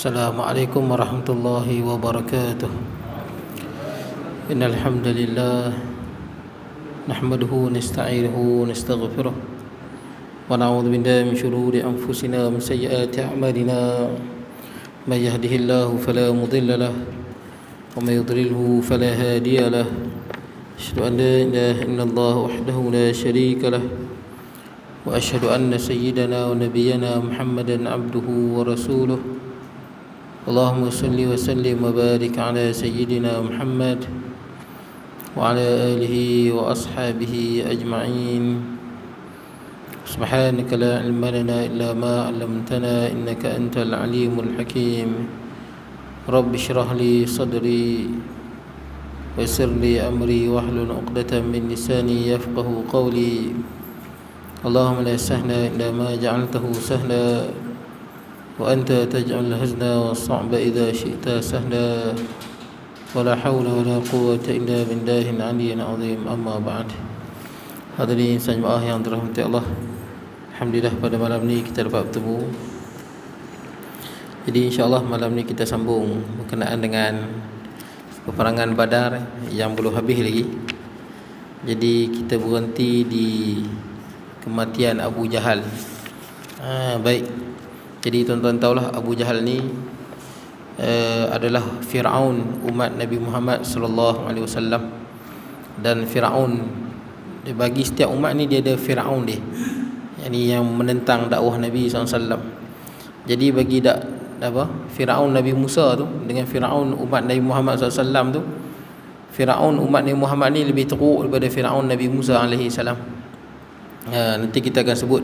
Assalamualaikum warahmatullahi wabarakatuh. Innal hamdalillah nahmaduhu wa nasta'inuhu wa nastaghfiruh wa na'udzu billahi min shururi anfusina wa min sayyiati a'malina. May yahdihillahu fala mudilla lahu wa may yudlilhu fala hadiya lahu. Asyhadu an la ilaha illallah wahdahu la syarika lahu wa asyhadu anna sayyidana wa nabiyyana Muhammadan abduhu wa rasuluh. Allahumma salli wa sallim wa barik ala sayyidina Muhammad wa ala alihi wa ashabihi ajma'in. Subhanaka la ilma lana illa ma 'allamtana innaka antal alimul hakim. Rabbi shrah li sadri wa yassir li amri wahlul 'uqdatam min lisani yafqahu qawli. Allahumma la sahla illa ma ja'altahu sahla wa anta taj'al al-hazna was-sa'ba idza syi'ta sahla wa la hawla wa la quwwata illa billahil 'aliyyil 'azim. Amma ba'd. Hadirin jemaah yang dirahmati Allah, alhamdulillah pada malam ni kita dapat bertemu. Jadi insya-Allah malam ni kita sambung berkenaan dengan peperangan Badar yang belum habis lagi. Jadi kita berhenti di kematian Abu Jahal. Baik. Jadi tuan-tuan tahulah Abu Jahal ni adalah Fir'aun umat Nabi Muhammad sallallahu alaihi wasallam. Dan Fir'aun, bagi setiap umat ni dia ada Fir'aun dia, yakni yang menentang dakwah Nabi sallallahu alaihi wasallam. Jadi bagi Fir'aun Nabi Musa tu dengan Fir'aun umat Nabi Muhammad sallallahu alaihi wasallam tu, Fir'aun umat Nabi Muhammad ni lebih teruk daripada Fir'aun Nabi Musa alaihi salam. Nanti kita akan sebut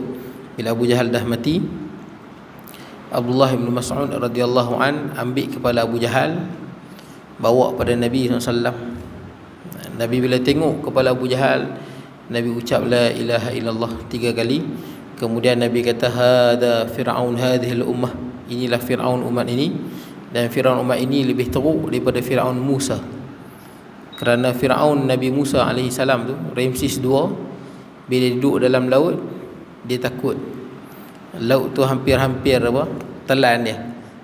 bila Abu Jahal dah mati, Abdullah bin Mas'ud radhiyallahu an ambil kepala Abu Jahal, bawa pada Nabi SAW. Nabi bila tengok kepala Abu Jahal, Nabi ucap la ilaha illallah 3 kali. Kemudian Nabi kata hada Fir'aun hadhil ummah, inilah Fir'aun umat ini, dan Fir'aun umat ini lebih teruk daripada Fir'aun Musa. Kerana Fir'aun Nabi Musa alaihi salam tu, Ramses II, bila duduk dalam laut, dia takut laut tu hampir-hampir telan dia.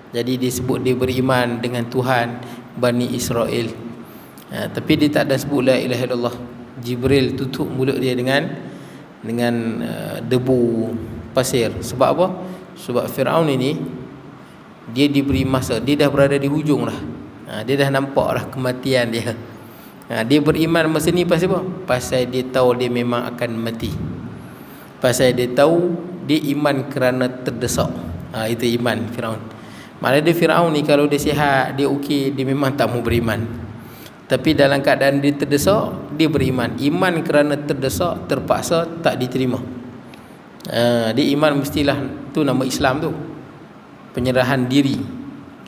Jadi disebut dia beriman dengan Tuhan Bani Israel. Tapi dia tak ada sebut la ilaha illallah. Jibril tutup mulut dia dengan debu pasir. Sebab apa? Sebab Fir'aun ini dia diberi masa, dia dah berada di hujung dah. Dia dah nampak dah kematian dia. Dia beriman masa ni pasal apa? Pasal dia tahu dia memang akan mati. Pasal dia tahu dia iman kerana terdesak. Itu iman Fir'aun. Maknanya dia Fir'aun ni kalau dia sihat, dia okey, dia memang tak mau beriman. Tapi dalam keadaan dia terdesak, dia beriman. Iman kerana terdesak, terpaksa, tak diterima. Dia iman mestilah, tu nama Islam tu, penyerahan diri.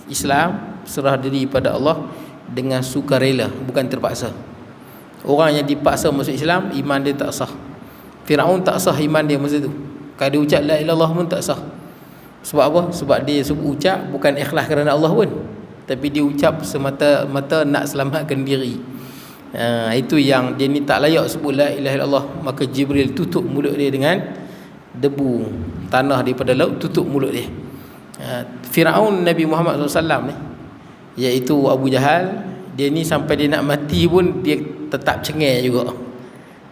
Islam serah diri pada Allah dengan sukarela, bukan terpaksa. Orang yang dipaksa masuk Islam, iman dia tak sah. Fir'aun tak sah iman dia masa tu. Kalau dia ucap la ilaha illallah pun tak sah. Sebab apa? Sebab dia sebut ucap bukan ikhlas kerana Allah pun, tapi dia ucap semata-mata nak selamatkan diri. Itu yang dia ni tak layak sebut la ilaha illallah. Maka Jibril tutup mulut dia dengan debu tanah daripada laut, tutup mulut dia. Fir'aun Nabi Muhammad SAW ni, iaitu Abu Jahal, dia ni sampai dia nak mati pun dia tetap cengeng juga.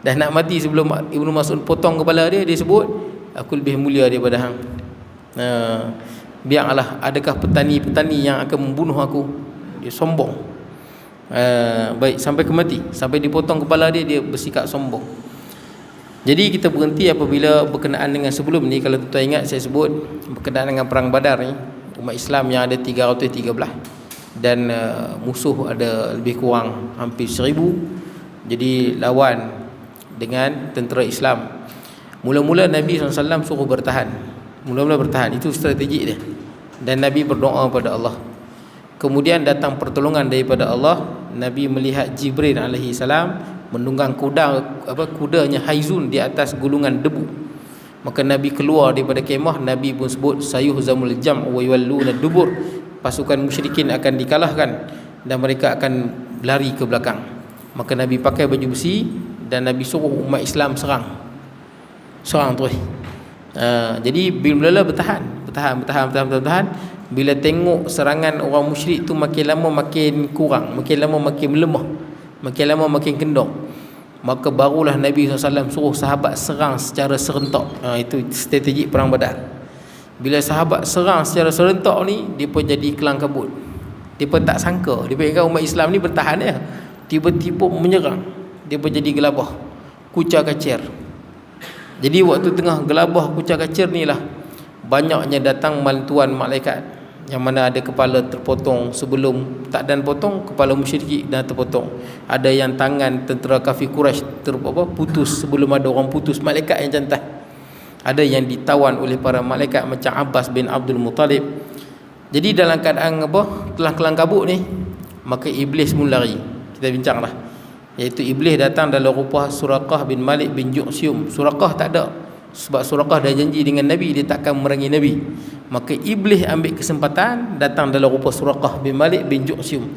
Dah nak mati sebelum Ibnu Mas'ud potong kepala dia, dia sebut aku lebih mulia daripada hang. Biarlah, adakah petani-petani yang akan membunuh aku? Dia sombong. Baik, sampai ke mati, sampai dipotong kepala dia, dia bersikap sombong. Jadi kita berhenti apabila berkenaan dengan sebelum ni. Kalau tuan ingat saya sebut berkenaan dengan perang Badar ni, umat Islam yang ada 313 dan musuh ada lebih kurang hampir 1000. Jadi lawan dengan tentera Islam. Mula-mula Nabi SAW suruh bertahan. Mula-mula bertahan, itu strategi dia. Dan Nabi berdoa pada Allah. Kemudian datang pertolongan daripada Allah. Nabi melihat Jibril alaihi salam menunggang kudanya Haizun di atas gulungan debu. Maka Nabi keluar daripada kemah. Nabi pun sebut sayuhzamul jam' wa yawalluna dubur. Pasukan musyrikin akan dikalahkan dan mereka akan lari ke belakang. Maka Nabi pakai baju besi dan Nabi suruh umat Islam serang terus. Jadi bila bertahan bertahan. Bila tengok serangan orang musyrik tu makin lama makin kurang, makin lama makin melemah, makin lama makin kendor, maka barulah Nabi SAW suruh sahabat serang secara serentak. Itu strategi perang Badar. Bila sahabat serang secara serentak ni, depa jadi kelang kabut. Depa tak sangka, depa ingat umat Islam ni bertahan ya, tiba-tiba menyerang. Depa jadi gelabah, kucar kacir. Jadi waktu tengah gelabah kucar kacir ni lah banyaknya datang bantuan malaikat, yang mana ada kepala terpotong sebelum tak dan potong, kepala musyrik dah terpotong. Ada yang tangan tentera kafir Quraisy putus sebelum ada orang putus, malaikat yang jantan. Ada yang ditawan oleh para malaikat macam Abbas bin Abdul Muttalib. Jadi dalam keadaan telah kelang kabut ni, maka iblis pun lari. Kita bincanglah, iaitu iblis datang dalam rupa Suraqah bin Malik bin Ju'syum. Suraqah tak ada, sebab Suraqah dah janji dengan Nabi dia takkan memerangi Nabi. Maka iblis ambil kesempatan datang dalam rupa Suraqah bin Malik bin Ju'syum.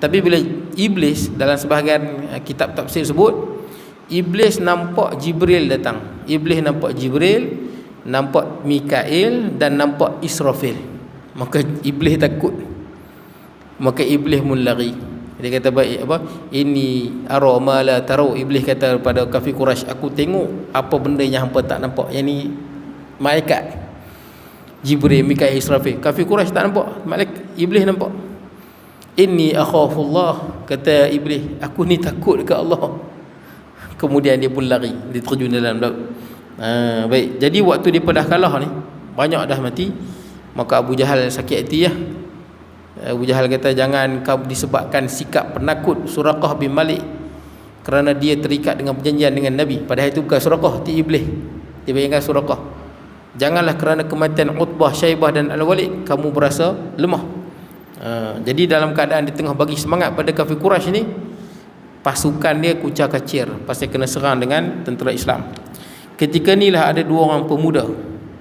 Tapi bila iblis, dalam sebahagian kitab tafsir sebut, iblis nampak Jibril datang. Iblis nampak Jibril, nampak Mikail dan nampak Israfil. Maka iblis takut, maka iblis pun lari. Dia kata baik ini ara ma la tarau. Iblis kata pada kafir Quraisy, aku tengok apa benda yang hangpa tak nampak. Yang ni malaikat Jibril, Mikail, Israfil. Kafir Quraisy tak nampak, malaikat iblis nampak. Inni akhafullah, kata iblis, aku ni takut dekat Allah. Kemudian dia pun lari, dia terjun dalam laut. Baik, jadi waktu dia dah kalah ni, banyak dah mati. Maka Abu Jahal sakit hati ya. Abu Jahal kata, jangan kau disebabkan sikap penakut Suraqah bin Malik, kerana dia terikat dengan perjanjian dengan Nabi. Padahal itu bukan Suraqah, itu iblis. Dia bayangkan Suraqah. Janganlah kerana kematian Utbah, Syaibah dan Al-Walid kamu berasa lemah. Jadi dalam keadaan di tengah bagi semangat pada kafir Quraisy ni, pasukan dia kucar kacir pasal kena serang dengan tentera Islam. Ketika inilah ada dua orang pemuda,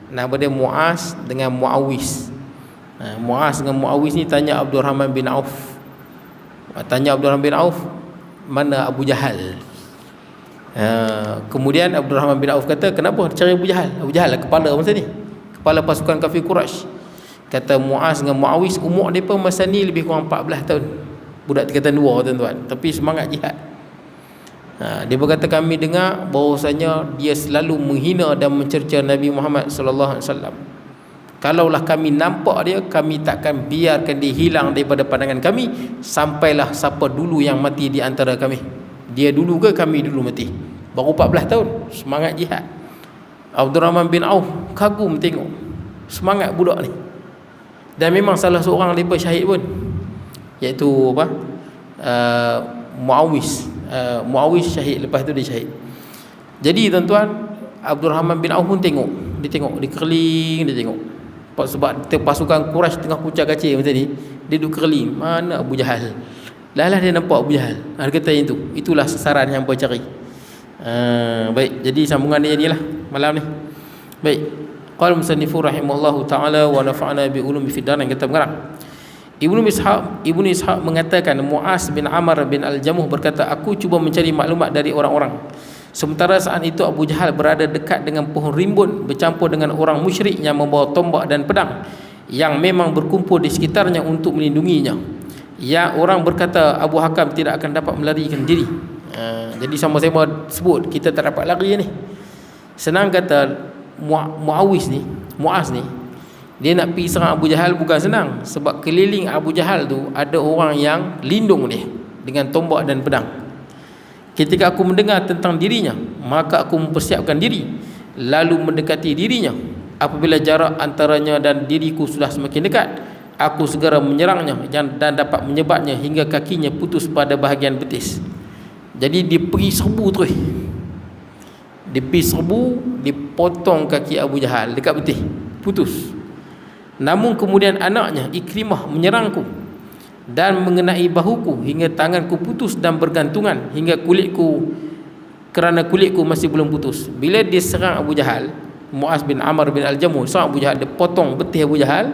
nama dia Muaz dengan Muawiz. Muaz dengan Muawiz ni tanya Abdul Rahman bin Auf. Tanya Abdul Rahman bin Auf, mana Abu Jahal? Kemudian Abdul Rahman bin Auf kata, kenapa cari Abu Jahal? Abu Jahal lah kepala masa ni, kepala pasukan kafir Quraisy. Kata Muaz dengan Muawiz, umur mereka masa ni lebih kurang 14 tahun. Budak tingkatan 2 tuan-tuan, tapi semangat jihad. Dia berkata, kami dengar bahawasanya dia selalu menghina dan mencerca Nabi Muhammad sallallahu alaihi wasallam. Kalaulah kami nampak dia, kami takkan biarkan dia hilang daripada pandangan kami sampailah siapa dulu yang mati di antara kami. Dia dulu ke kami dulu mati? Baru 14 tahun, semangat jihad. Abdul Rahman bin Auf kagum tengok semangat budak ni. Dan memang salah seorang daripada syahid pun, iaitu Muawiz syahid. Lepas tu dia syahid. Jadi tuan-tuan, Abdul Rahman bin Auf pun tengok, dia keliling, dia tengok. Sebab pasukan Quraisy tengah kucar kacir macam ni, dia duduk keliling, mana Abu Jahal? Lalah dia nampak Abu Jahal. Dia kata itulah sasaran yang mereka cari. Baik, jadi sambungan dia inilah malam ni. Baik, qala musannifu rahimahullahu taala wa nafa'ana bi ulumi fid dar, yang kita mengarang. Ibnu Ishaq mengatakan, Muaz bin Amr bin Al-Jamuh berkata, aku cuba mencari maklumat dari orang-orang. Sementara saat itu Abu Jahal berada dekat dengan pohon rimbun bercampur dengan orang musyrik yang membawa tombak dan pedang yang memang berkumpul di sekitarnya untuk melindunginya. Yang orang berkata, Abu Hakam tidak akan dapat melarikan diri. Jadi sama-sama sebut, kita tak dapat lari ni. Senang kata Muaz ni, dia nak pergi serang Abu Jahal bukan senang. Sebab keliling Abu Jahal tu ada orang yang lindung dia dengan tombak dan pedang. Ketika aku mendengar tentang dirinya, maka aku mempersiapkan diri, lalu mendekati dirinya. Apabila jarak antaranya dan diriku sudah semakin dekat, aku segera menyerangnya dan dapat menyebabnya hingga kakinya putus pada bahagian betis. Jadi dia pergi serbu terus. Dia pergi serbu, dipotong kaki Abu Jahal dekat betis, putus. Namun kemudian anaknya Ikrimah menyerangku dan mengenai bahuku hingga tanganku putus dan bergantungan hingga kerana kulitku masih belum putus. Bila dia serang Abu Jahal, Muaz bin Amr bin Al-Jamuh serang Abu Jahal, dia potong betis Abu Jahal.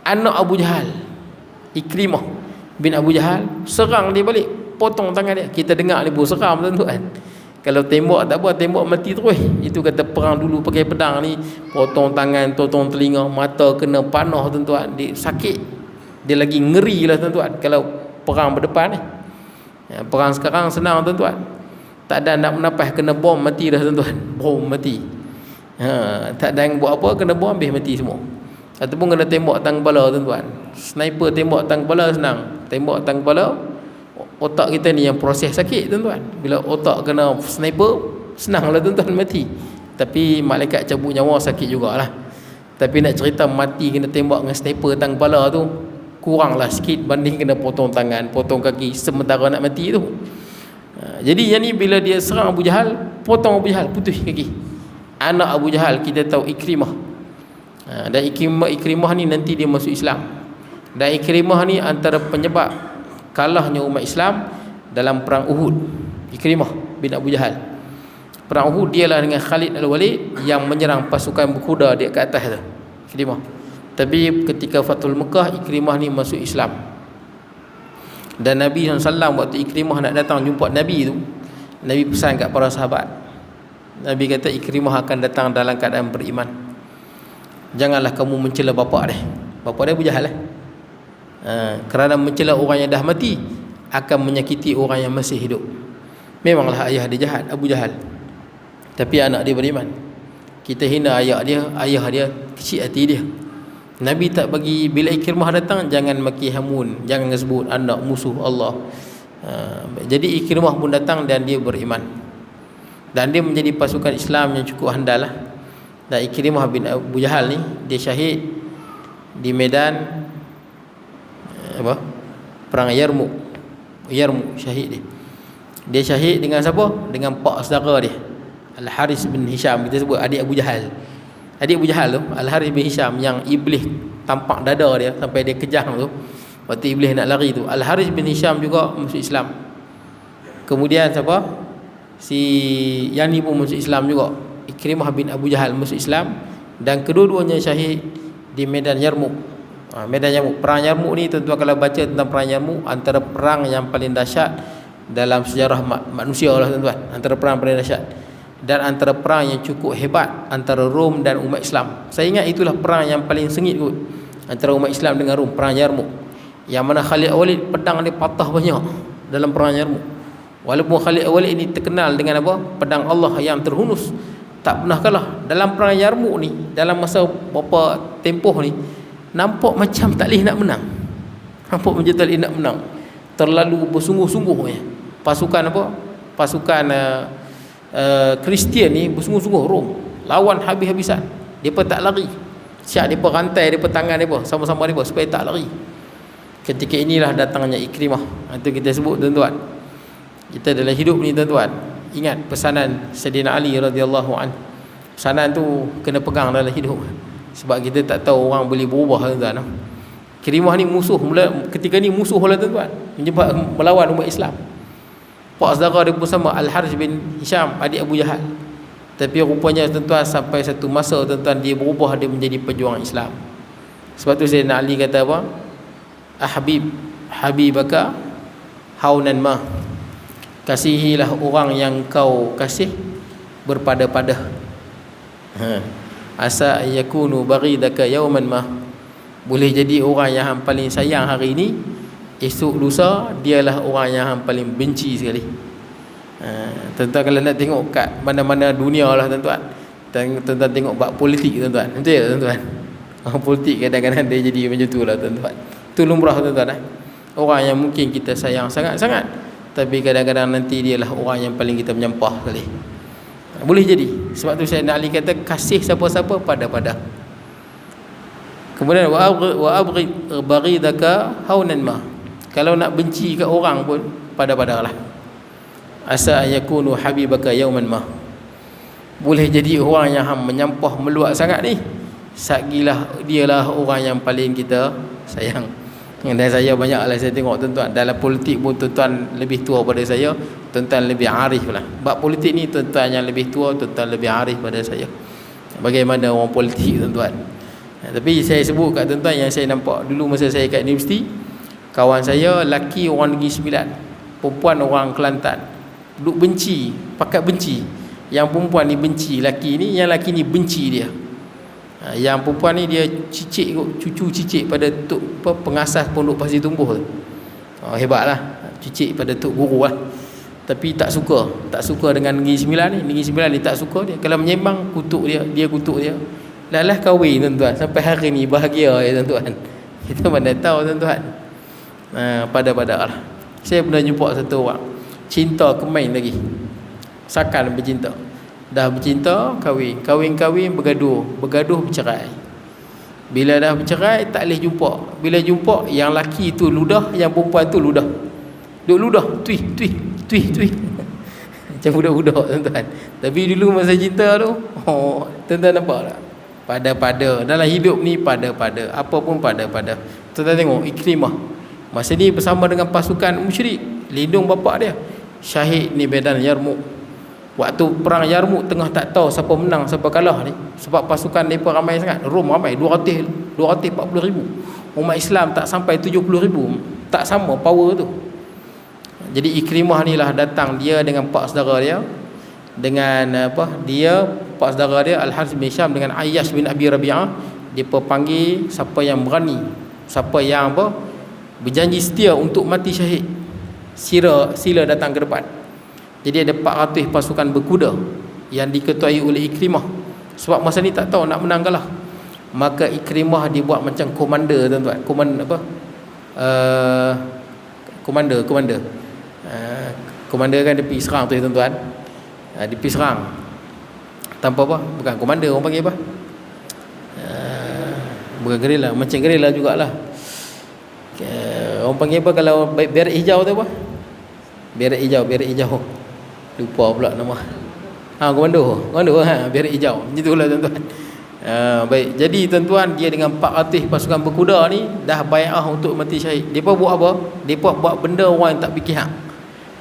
Anak Abu Jahal, Ikrimah bin Abu Jahal, serang dia balik, potong tangan dia. Kita dengar dia seram tuan-tuan. Kalau tembak tak apa, tembak mati terus. Itu kata perang dulu pakai pedang ni, potong tangan, potong telinga, mata kena panah tuan-tuan, dia sakit. Dia lagi ngeri lah tuan-tuan kalau perang berdepan ni. Perang sekarang senang tuan-tuan. Tak ada nak menapas, kena bom mati dah tuan-tuan. Bom mati. Tak ada yang buat apa, kena bom habis mati semua. Ataupun kena tembak tang kepala tuan-tuan. Sniper tembak tang kepala senang. Tembak tang kepala, otak kita ni yang proses sakit tuan-tuan. Bila otak kena sniper, senanglah tuan-tuan mati. Tapi malaikat cabut nyawa sakit jugalah. Tapi nak cerita mati kena tembak dengan sniper tang kepala tu, kuranglah sikit banding kena potong tangan, potong kaki sementara nak mati tu. Jadi yang ni bila dia serang Abu Jahal, potong Abu Jahal, putus kaki. Anak Abu Jahal kita tahu Ikrimah. Dan Ikrimah ni nanti dia masuk Islam. Dan Ikrimah ni antara penyebab kalahnya umat Islam dalam perang Uhud. Ikrimah bin Abu Jahal. Perang Uhud dialah dengan Khalid Al-Walid yang menyerang pasukan berkuda dia kat atas tu. Ikrimah. Tapi ketika Fathul Mekah, Ikrimah ni masuk Islam. Dan Nabi SAW waktu Ikrimah nak datang jumpa Nabi tu, Nabi pesan kat para sahabat. Nabi kata Ikrimah akan datang dalam keadaan beriman. Janganlah kamu mencela bapa dia. Bapa dia Abu Jahal kerana mencela orang yang dah mati akan menyakiti orang yang masih hidup. Memanglah ayah dia jahat, Abu Jahal, tapi anak dia beriman. Kita hina ayah dia kecil hati dia. Nabi tak bagi, bila Ikrimah datang jangan maki hamun, jangan sebut anak musuh Allah. Jadi Ikrimah pun datang dan dia beriman. Dan dia menjadi pasukan Islam yang cukup handal lah. Dan Ikrimah bin Abu Jahal ni dia syahid di medan perang Yarmuk. Syahid dia. Dia syahid dengan siapa? Dengan pak saudara dia, Al-Haris bin Hisham. Kita sebut adik Abu Jahal. Adik Abu Jahal tu, Al-Haris bin Hisham, yang iblis tampak dada dia sampai dia kejang tu. Waktu iblis nak lari tu, Al-Haris bin Hisham juga masuk Islam. Kemudian siapa? Si yang ni pun masuk Islam juga. Ikrimah bin Abu Jahal masuk Islam. Dan kedua-duanya syahid di medan Yarmuk. Medan Yarmuk, perang Yarmuk ni tuan-tuan kalau baca tentang perang Yarmuk, antara perang yang paling dahsyat dalam sejarah manusia lah tuan-tuan. Antara perang paling dahsyat dan antara perang yang cukup hebat antara Rom dan umat Islam. Saya ingat itulah perang yang paling sengit kot antara umat Islam dengan Rom, perang Yarmuk. Yang mana Khalid Al-Walid pedang dia patah banyak dalam perang Yarmuk. Walaupun Khalid Al-Walid ini terkenal dengan apa? Pedang Allah yang terhunus, tak pernah kalah. Dalam perang Yarmuk ni, dalam masa beberapa tempoh ni, nampak macam tak boleh nak menang. Nampak macam tak boleh nak menang. Terlalu bersungguh-sungguhnya pasukan apa? Pasukan Kristian ni bersungguh-sungguh Rom, lawan habis-habisan. Depa tak lari. Siap depa rantai depa tangan depa sama-sama depa supaya tak lari. Ketika inilah datangnya Ikrimah. Itu kita sebut tuan-tuan. Kita dalam hidup ni tuan-tuan, ingat pesanan Sayyidina Ali radhiyallahu anhu. Pesanan tu kena pegang dalam hidup. Sebab kita tak tahu orang boleh berubah tuan-tuan. Ikrimah ni musuh mula, ketika ni musuh lah tuan-tuan, menjebak melawan umat Islam. Pak saudara dia pun sama, Al-Harith bin Hisham, adik Abu Jahal. Tapi rupanya tuan-tuan sampai satu masa tuan-tuan dia berubah, dia menjadi pejuang Islam. Sebab tu Sayyidina Ali kata apa? Habibaka haunan ma. Kasihilah orang yang kau kasih berpada-pada. Asa yakunu baghidaka yawman ma. Boleh jadi orang yang hang paling sayang hari ini, esok lusa dialah orang yang hang paling benci sekali. Tuan-tuan kalau nak tengok kat mana-mana dunia lah tuan-tuan, tuan-tuan tengok bab politik tuan-tuan, betul tak tuan-tuan? Orang politik kadang-kadang dia jadi macam tu lah tuan-tuan. Tu lumrah tuan-tuan. Orang yang mungkin kita sayang sangat-sangat, tapi kadang-kadang nanti dialah orang yang paling kita menyampah sekali. Boleh jadi. Sebab tu Sayyidina Ali kata kasih siapa-siapa pada-pada. Kemudian wa abghid baghidaka haunan ma. Kalau nak benci kat orang pun pada-padalah. Asa yakunu habibaka yawman ma. Boleh jadi orang yang menyampah meluat sangat ni, sagilah dialah orang yang paling kita sayang. Dan saya banyaklah saya tengok tuan-tuan dalam politik pun tuan-tuan lebih tua pada saya, tuan-tuan lebih arif lah. Bab politik ni tuan-tuan yang lebih tua, tuan-tuan lebih arif pada saya. Bagaimana orang politik tuan-tuan. Tapi saya sebut kat tuan-tuan yang saya nampak dulu masa saya kat universiti, kawan saya laki orang Negeri Sembilan, perempuan orang Kelantan, duk benci sepakat benci. Yang perempuan ni benci laki ni, yang laki ni benci dia. Yang perempuan ni dia cicik kot, cucu cicik pada tok pengasas pondok Pasir Tumbuh tu. Hebatlah, cicik pada tok guru lah. Tapi tak suka dengan Negeri Sembilan ni. Negeri Sembilan ni tak suka dia. Kalau menyembang, kutuk dia, dia kutuk dia. Lalah kahwin tuan-tuan, sampai hari ni bahagia ya tuan-tuan. Kita mana tahu tuan-tuan. Pada-pada lah. Saya pernah jumpa satu orang, cinta kemain lagi, sakan bercinta. Dah bercinta, kahwin, bergaduh, bercerai. Bila dah bercerai, tak boleh jumpa. Bila jumpa, yang laki tu ludah, yang perempuan tu ludah. Duk ludah, tui. Macam budak-budak tuan-tuan. Tapi dulu masa cinta tu, tuan-tuan nampak tak? Pada-pada. Dalam hidup ni pada-pada. Apa pun pada-pada. Tuan-tuan tengok, Ikrimah. Masa ni bersama dengan pasukan musyrik, lindung bapak dia. Syahid ni medan Yarmuk. Waktu perang Yarmuk tengah tak tahu siapa menang siapa kalah ni, sebab pasukan mereka ramai sangat. Rom ramai 240,000. Umat Islam tak sampai 70,000. Tak sama power tu. Jadi Ikrimah ni lah datang, dia dengan pak saudara dia, dengan pak saudara dia Al-Harith bin Hisham dengan Ayyash bin Abi Rabi'ah. Dia panggil siapa yang berani, siapa yang berjanji setia untuk mati syahid, sila datang ke depan. Jadi ada 400 pasukan berkuda yang diketuai oleh Ikrimah. Sebab masa ni tak tahu nak menang kalah. Maka Ikrimah dibuat macam komander tuan-tuan. Komander kan dia pergi serang tu tuan-tuan. Dia pergi serang tanpa bukan komander, orang panggil bukan gerila, macam gerila jugalah. Orang panggil kalau beret hijau tu beret hijau. Lupa pula nama. Komando beret hijau. Gitulah tuan-tuan. Baik. Jadi tuan-tuan, dia dengan 400 pasukan berkuda ni dah bai'ah untuk mati syahid. Depa buat apa? Depa buat benda orang yang tak fikir hak.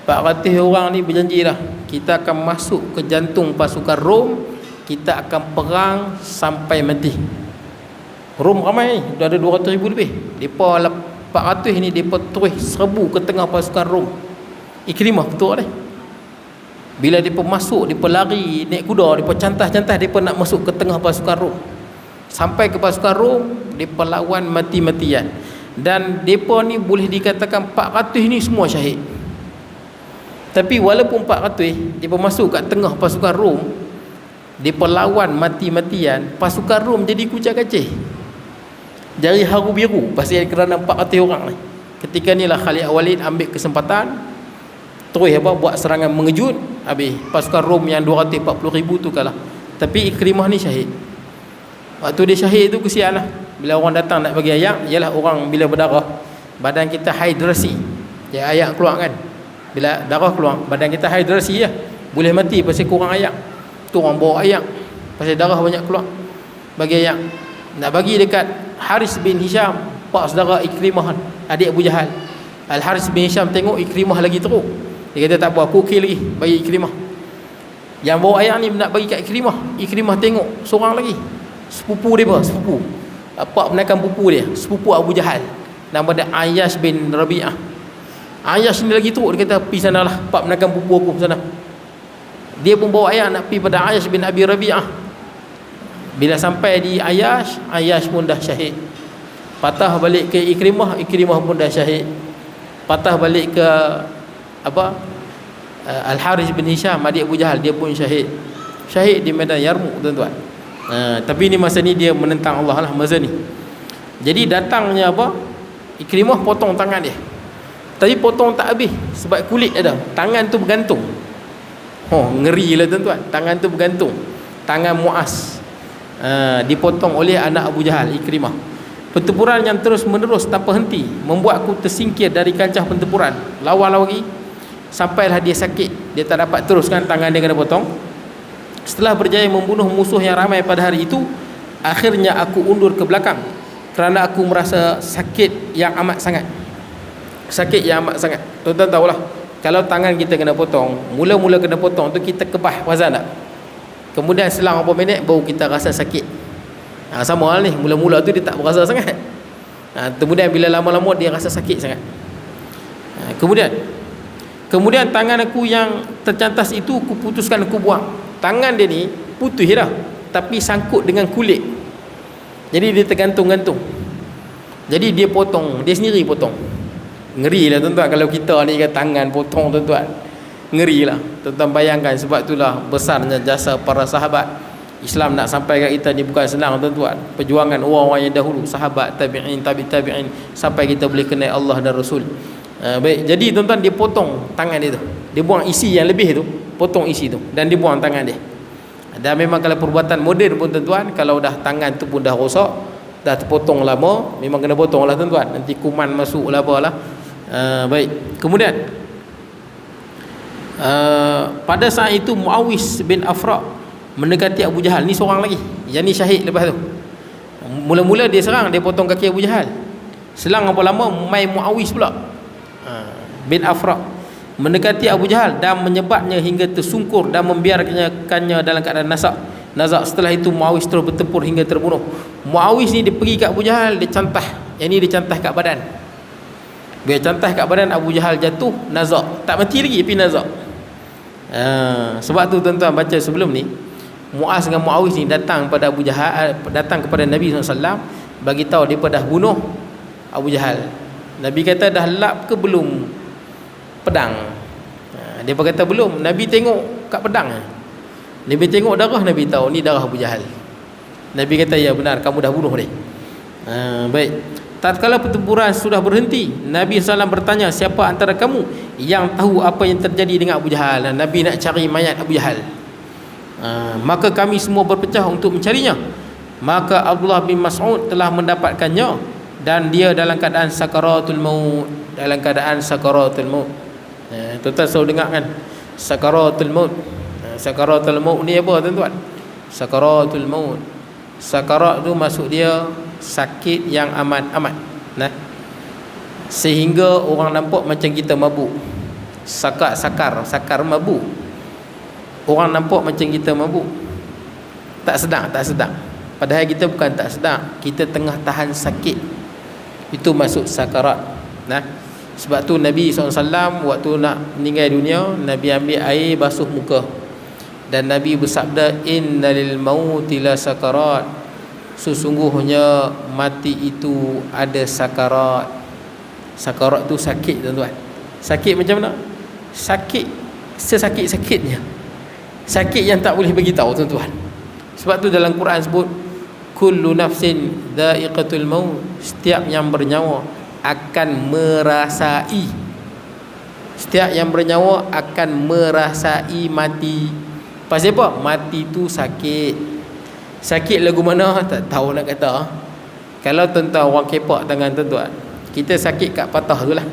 400 orang ni berjanji dah, kita akan masuk ke jantung pasukan Rom, kita akan perang sampai mati. Rom ramai, dah ada 200,000 lebih. Depa 400 ni depa terus serbu ke tengah pasukan Rom. Ikrimah betul ni. Bila depa masuk, depa lari naik kuda, depa cantah-cantah depa nak masuk ke tengah pasukan Rom. Sampai ke pasukan Rom, depa lawan mati-matian. Dan depa ni boleh dikatakan 400 ni semua syahid. Tapi walaupun 400 depa masuk kat tengah pasukan Rom, depa lawan mati-matian, pasukan Rom jadi kucak-kacih. Jari haru biru pasal kerana 400 orang ni. Ketika ni lah Khalid Walid ambil kesempatan terus buat serangan mengejut. Habis pasukan Rom yang 240,000 tu kalah. Tapi Ikrimah ni syahid. Waktu dia syahid tu kesian lah. Bila orang datang nak bagi ayak, ialah orang bila berdarah, badan kita hidrasi, dia ayak keluar kan. Bila darah keluar, badan kita hidrasi lah, boleh mati pasal kurang ayak. Tu orang bawa ayak pasal darah banyak keluar, bagi ayak. Nak bagi dekat Harith bin Hisham, pak saudara Ikrimah, adik Abu Jahal. Al-Harith bin Hisham tengok Ikrimah lagi teruk, dia kata tak apa, aku okey lagi bagi Ikrimah. Yang bawa ayak ni nak bagi kat Ikrimah. Ikrimah tengok seorang lagi, sepupu dia pak menakan pupu dia, sepupu Abu Jahal, nama dia Ayyash bin Rabi'ah. Ayyash ni lagi teruk, dia kata pergi sana lah, pak menakan pupu aku sana. Dia pun bawa ayak nak pergi pada Ayyash bin Abi Rabi'ah. Bila sampai di Ayyash pun dah syahid. Patah balik ke Ikrimah pun dah syahid. Patah balik ke Al-Harith bin Hisham, adik Abu Jahal, dia pun syahid. Syahid di medan Yarmuk tuan-tuan. Tapi ni masa ni dia menentang Allah lah masa ni. Jadi datangnya Ikrimah potong tangan dia. Tapi potong tak habis sebab kulit ada. Tangan tu bergantung. Ngeri lah tuan-tuan. Tangan tu bergantung. Tangan Muaz dipotong oleh anak Abu Jahal, Ikrimah. Pertempuran yang terus menerus tanpa henti membuat aku tersingkir dari kancah pertempuran. Lawan lagi sampailah dia sakit, dia tak dapat teruskan, tangan dia kena potong. Setelah berjaya membunuh musuh yang ramai pada hari itu, akhirnya aku undur ke belakang kerana aku merasa sakit yang amat sangat. Tuan-tuan tahulah, kalau tangan kita kena potong, mula-mula kena potong tu kita kebah, perasan tak? Kemudian selang beberapa minit baru kita rasa sakit. Sama hal ni, mula-mula tu dia tak berasa sangat. Kemudian bila lama-lama dia rasa sakit sangat. Kemudian Kemudian tangan aku yang tercantas itu aku putuskan, aku buang. Tangan dia ni putih dah, tapi sangkut dengan kulit. Jadi dia tergantung-gantung. Jadi dia potong, dia sendiri potong. Ngeri lah tuan-tuan kalau kita ni kan tangan potong tuan-tuan. Ngeri lah. Tuan-tuan bayangkan, sebab itulah besarnya jasa para sahabat. Islam nak sampai kat kita ni bukan senang tuan-tuan. Perjuangan orang-orang yang dahulu, sahabat, tabi'in, tabi'in, sampai kita boleh kenal Allah dan Rasul. Baik, jadi tuan-tuan dia potong tangan dia tu. Dia buang isi yang lebih tu, potong isi tu, dan dia buang tangan dia. Dan memang kalau perbuatan moden pun tuan-tuan, kalau dah tangan tu pun dah rosak, dah terpotong lama, memang kena potong lah tuan-tuan. Nanti kuman masuk lah apalah. Baik, kemudian pada saat itu Muawis bin Afra mendekati Abu Jahal. Ni seorang lagi, yang ni syahid lepas tu. Mula-mula dia serang, dia potong kaki Abu Jahal. Selang apa lama mai Muawis pula bin Afra mendekati Abu Jahal dan menyebabnya hingga tersungkur dan membiarkannya dalam keadaan nazak. Setelah itu Muawis terus bertempur hingga terbunuh. Muawis ni dia pergi kat Abu Jahal, dia cantah. Yang ni dia cantah kat badan. Dia cantah kat badan, Abu Jahal jatuh nazak. Tak mati lagi tapi nazak. Sebab tu tuan-tuan baca sebelum ni, Muaz dengan Muawis ni datang pada Abu Jahal, datang kepada Nabi SAW, bagi tahu dia dah bunuh Abu Jahal. Nabi kata dah lap ke belum pedang? Dia kata belum. Nabi tengok kat pedang. Nabi tengok darah, Nabi tahu ni darah Abu Jahal. Nabi kata ya benar, kamu dah bunuh dia. Baik. Tatkala pertempuran sudah berhenti, Nabi SAW bertanya, siapa antara kamu yang tahu apa yang terjadi dengan Abu Jahal? Nabi nak cari mayat Abu Jahal. Maka kami semua berpecah untuk mencarinya. Maka Abdullah bin Mas'ud telah mendapatkannya, dan dia dalam keadaan sakaratul maut. Dalam keadaan sakaratul maut. Tuan-tuan selalu dengar kan sakaratul maut. Sakaratul maut ni apa tuan-tuan? Sakaratul maut, sakarat tu maksud dia sakit yang amat-amat, sehingga orang nampak macam kita mabuk. Sakar mabuk. Orang nampak macam kita mabuk, tak sedar. Padahal kita bukan tak sedar, kita tengah tahan sakit. Itu maksud sakarat. Sebab tu Nabi SAW waktu nak meninggal dunia, Nabi ambil air basuh muka, dan Nabi bersabda, innalil mauti la sakarat, sesungguhnya mati itu ada sakarat. Sakarat tu sakit tuan-tuan. Sakit macam mana? Sakit sesakit-sakitnya, sakit yang tak boleh bagi tahu tuan-tuan. Sebab tu dalam Quran sebut kullu nafsin dha'iqatul maut, setiap yang bernyawa akan merasai. Setiap yang bernyawa akan merasai mati. Pasal apa? Mati tu sakit. Sakit lagu mana tak tahu nak kata. Kalau tuan-tuan orang kepak tangan tuan-tuan, kita sakit kat patah tu lah.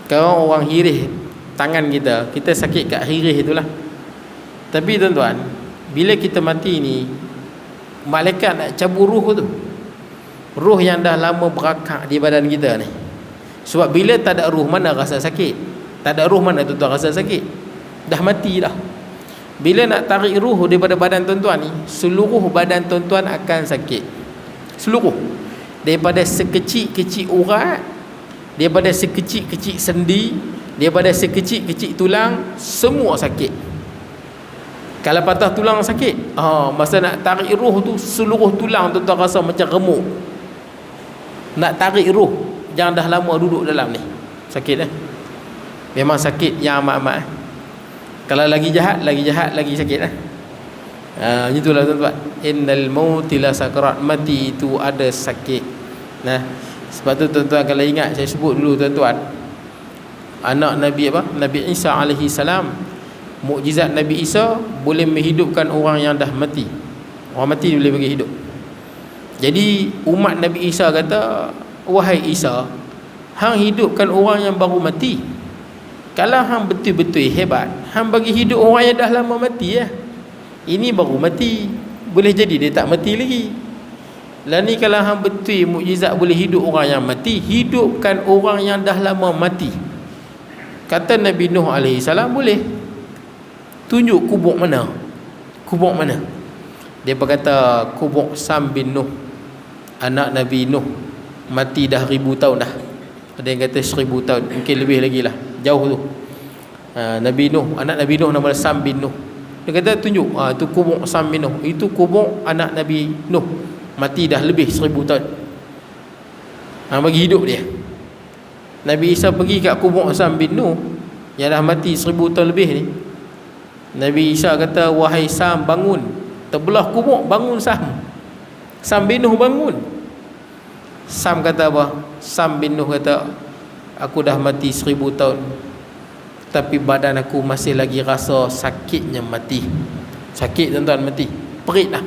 Kalau orang hirih tangan kita, kita sakit kat hirih itulah. Tapi tuan-tuan, bila kita mati ni, malaikat nak cabut ruh tu, ruh yang dah lama berakak di badan kita ni. Sebab bila tak ada ruh, mana rasa sakit? Tak ada ruh, mana tuan-tuan rasa sakit? Dah mati dah. Bila nak tarik ruh daripada badan tuan-tuan ni, seluruh badan tuan-tuan akan sakit. Seluruh. Daripada sekecil-kecil urat, daripada sekecil-kecil sendi, daripada sekecil-kecil tulang, semua sakit. Kalau patah tulang sakit, masa nak tarik ruh tu, seluruh tulang tuan-tuan rasa macam remuk. Nak tarik ruh yang dah lama duduk dalam ni, sakit memang sakit yang amat-amat. Kalau lagi jahat, lagi sakit itulah tuan-tuan. Innal mauti la sakarat, mati itu ada sakit. Sebab tu tuan-tuan kalau ingat, saya sebut dulu tuan-tuan, anak Nabi Nabi Isa alaihi salam, mukjizat Nabi Isa boleh menghidupkan orang yang dah mati. Orang mati boleh bagi hidup. Jadi umat Nabi Isa kata, wahai Isa, hang hidupkan orang yang baru mati. Kalau hang betul-betul hebat, hang bagi hidup orang yang dah lama mati. Ini baru mati, boleh jadi dia tak mati lagi. Lah ni kalau hang betul mukjizat boleh hidup orang yang mati, hidupkan orang yang dah lama mati. Kata Nabi Nuh alaihi salam, boleh. Tunjuk kubur mana? Kubur mana? Dia berkata kubur Sam bin Nuh, anak Nabi Nuh, mati dah 1000 tahun dah. Ada yang kata 1000 tahun, mungkin lebih lagi lah, jauh tu. Nabi Nuh, anak Nabi Nuh nama Sam bin Nuh. Dia kata tunjuk, itu kubur Sam bin Nuh, itu kubur anak Nabi Nuh, mati dah lebih 1000 tahun. Bagi hidup dia. Nabi Isa pergi kat kubur Sam bin Nuh yang dah mati 1000 tahun lebih ni. Nabi Isa kata, wahai Sam, bangun. Terbelah kubur, bangun Sam. Sam bin Nuh bangun. Sam kata apa? Sam bin Nuh kata, aku dah mati 1000 tahun, tapi badan aku masih lagi rasa sakitnya mati. Sakit tuan-tuan, mati. Perit lah.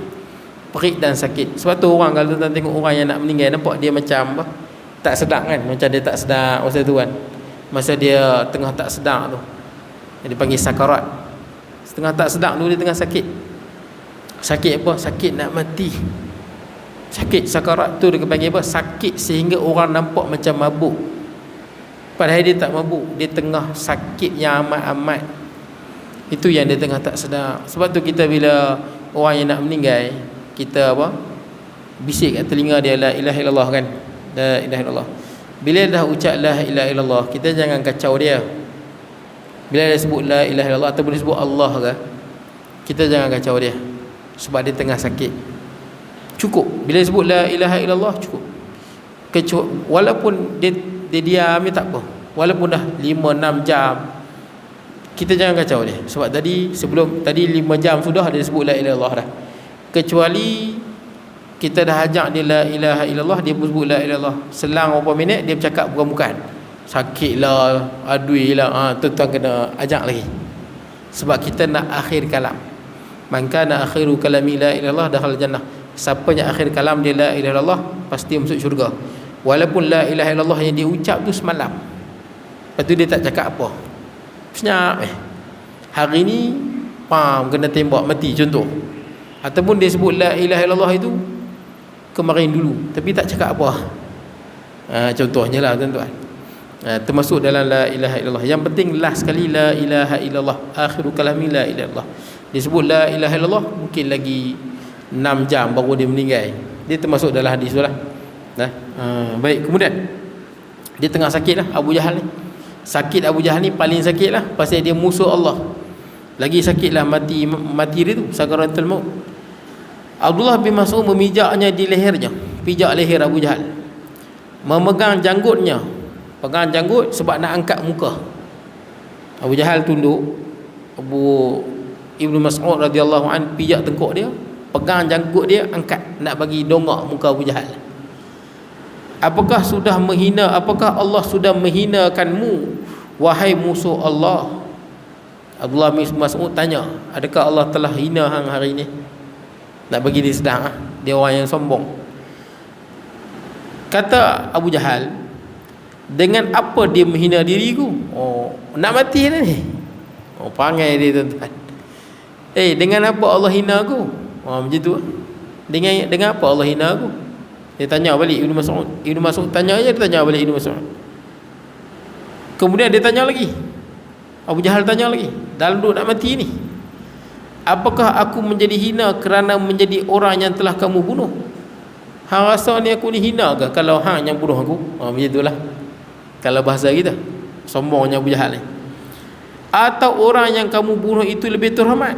Perit dan sakit. Sebab tu orang, kalau tuan-tuan tengok orang yang nak meninggal, nampak dia macam apa? Tak sedap kan? Macam dia tak sedap masa tu kan. Masa dia tengah tak sedap tu, dia dipanggil sakarat. Setengah tak sedap tu, dia tengah sakit. Sakit apa? Sakit nak mati. Sakit sakarat tu dia panggil apa? Sakit sehingga orang nampak macam mabuk, padahal dia tak mabuk. Dia tengah sakit yang amat-amat. Itu yang dia tengah tak sedar. Sebab tu kita bila orang yang nak meninggal, kita apa? Bisik kat telinga dia, la ilaha illallah kan. La ilaha illallah. Bila dah ucap la ilaha illallah, kita jangan kacau dia. Bila dia sebut la ilaha illallah ataupun dia sebut Allah ke, kita jangan kacau dia, sebab dia tengah sakit. Cukup. Bila dia sebut la ilaha illallah, cukup. Walaupun dia diam, dia tak apa. Walaupun dah 5-6 jam, kita jangan kacau dia. Sebab tadi 5 jam sudah dia sebut la ilaha illallah dah. Kecuali kita dah ajak dia la ilaha illallah, dia pun sebut la ilaha illallah, selang beberapa minit dia bercakap bukan-bukan, sakitlah, aduilah, tuan-tuan kena ajak lagi. Sebab kita nak akhir kalam. Man kana akhiru kalami la ilaha illallah dakhala jannah. Siapa yang akhir kalam dia la ilaha illallah, pasti masuk syurga. Walaupun la ilaha illallah yang dia ucap tu semalam, lepas tu dia tak cakap apa, senyap hari ni kena tembak mati contoh. Ataupun dia sebut la ilaha illallah itu kemarin dulu, tapi tak cakap apa, contohnya lah tuan-tuan. Termasuk dalam la ilaha illallah. Yang penting last sekali la ilaha illallah, akhiru kalami la ilaha illallah. Dia sebut la ilaha illallah, mungkin lagi 6 jam baru dia meninggal. Dia termasuk dalam hadis tu lah. Baik, kemudian dia tengah sakit lah Abu Jahal ni. Sakit Abu Jahal ni paling sakit lah, pasal dia musuh Allah. Lagi sakit lah mati dia tu, sakaratul maut. Abdullah bin Mas'ud memijaknya di lehernya, pijak leher Abu Jahal, memegang janggutnya, pegang janggut sebab nak angkat muka. Abu Jahal tunduk, Ibnu Mas'ud radhiyallahu an pijak tengkuk dia, pegang janggut dia, angkat nak bagi dongak muka Abu Jahal. Apakah Allah sudah menghinakanmu, wahai musuh Allah? Abdullah bin Mas'ud tanya, adakah Allah telah hina hang hari ni? Nak bagi dia sedang, dia orang yang sombong. Kata Abu Jahal, dengan apa dia menghina diriku? Nak mati dah ni. Panggil dia tuan-tuan. Dengan apa Allah hina aku? Macam tu. Dengan apa Allah hina aku? Dia tanya balik Ibnu Mas'ud. Ibnu Mas'ud tanya aja, dia tanya balik Ibnu Mas'ud. Kemudian dia tanya lagi, Abu Jahal tanya lagi, dalam duduk nak mati ni, apakah aku menjadi hina kerana menjadi orang yang telah kamu bunuh? Hang rasa ni aku ni hina ke kalau hang yang bunuh aku? Macam itulah kalau bahasa kita, sombongnya Abu Jahal ni. Atau orang yang kamu bunuh itu lebih terhormat?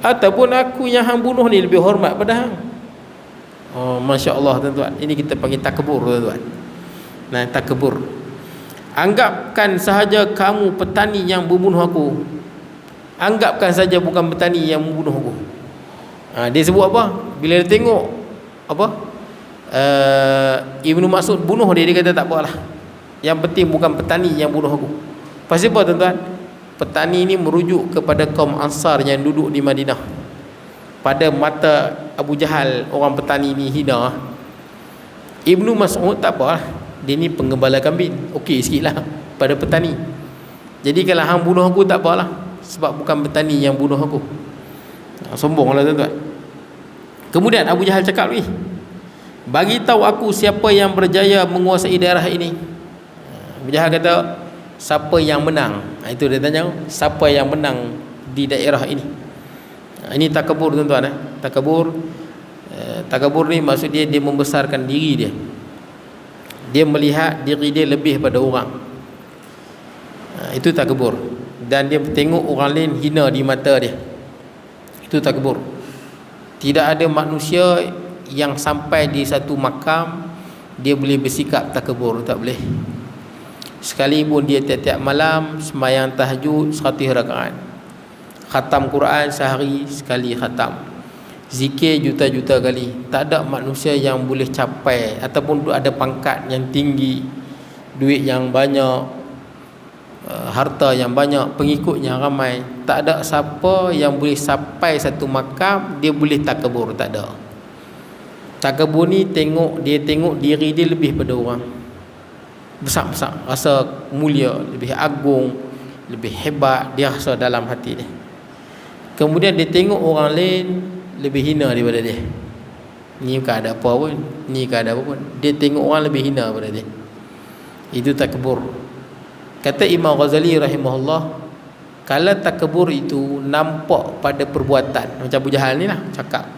Ataupun aku yang hang bunuh ni lebih hormat pada hang? Masya Allah tuan-tuan, ini kita panggil takabur tuan-tuan. Takabur. Anggapkan sahaja kamu petani yang membunuh aku. Anggapkan saja bukan petani yang membunuh aku. Dia sebut apa? Bila dia tengok apa, Ibnu Mas'ud bunuh dia kata tak apalah, yang penting bukan petani yang bunuh aku. Pasal apa tuan-tuan? Petani ini merujuk kepada kaum Ansar yang duduk di Madinah. Pada mata Abu Jahal, orang petani ni hina. Ibnu Mas'ud tak apalah, dia ni penggembala kambing, okey sikit lah pada petani. Jadi kalau hang bunuh aku tak apalah, sebab bukan petani yang bunuh aku. Sombong lah tuan-tuan. Kemudian Abu Jahal cakap lagi, bagi tahu aku siapa yang berjaya menguasai daerah ini. Abu Jahal kata, siapa yang menang? Itu dia tanya, siapa yang menang di daerah ini? Ini takabur tuan-tuan. Takabur ni maksud dia membesarkan diri dia. Dia melihat diri dia lebih pada orang. Itu takabur. Dan dia tengok orang lain hina di mata dia. Itu takabur. Tidak ada manusia yang sampai di satu makam dia boleh bersikap takabur, tak boleh. Sekalipun dia tiap-tiap malam sembahyang tahajud 100 rakaat, khatam Quran sehari sekali khatam, zikir juta-juta kali, tak ada manusia yang boleh capai ataupun ada pangkat yang tinggi, duit yang banyak, harta yang banyak, pengikut yang ramai. Tak ada siapa yang boleh sampai satu makam dia boleh takabur, tak ada. Takabur ni dia tengok diri dia lebih pada orang, besar-besar, rasa mulia, lebih agung, lebih hebat, dia rasa dalam hati dia. Kemudian dia tengok orang lain lebih hina daripada dia. Ni bukan ada apa pun, ni bukan ada apa pun, dia tengok orang lebih hina daripada dia. Itu takabur. Kata Imam Ghazali rahimahullah, kalau takabur itu nampak pada perbuatan, macam Abu Jahal ni lah cakap,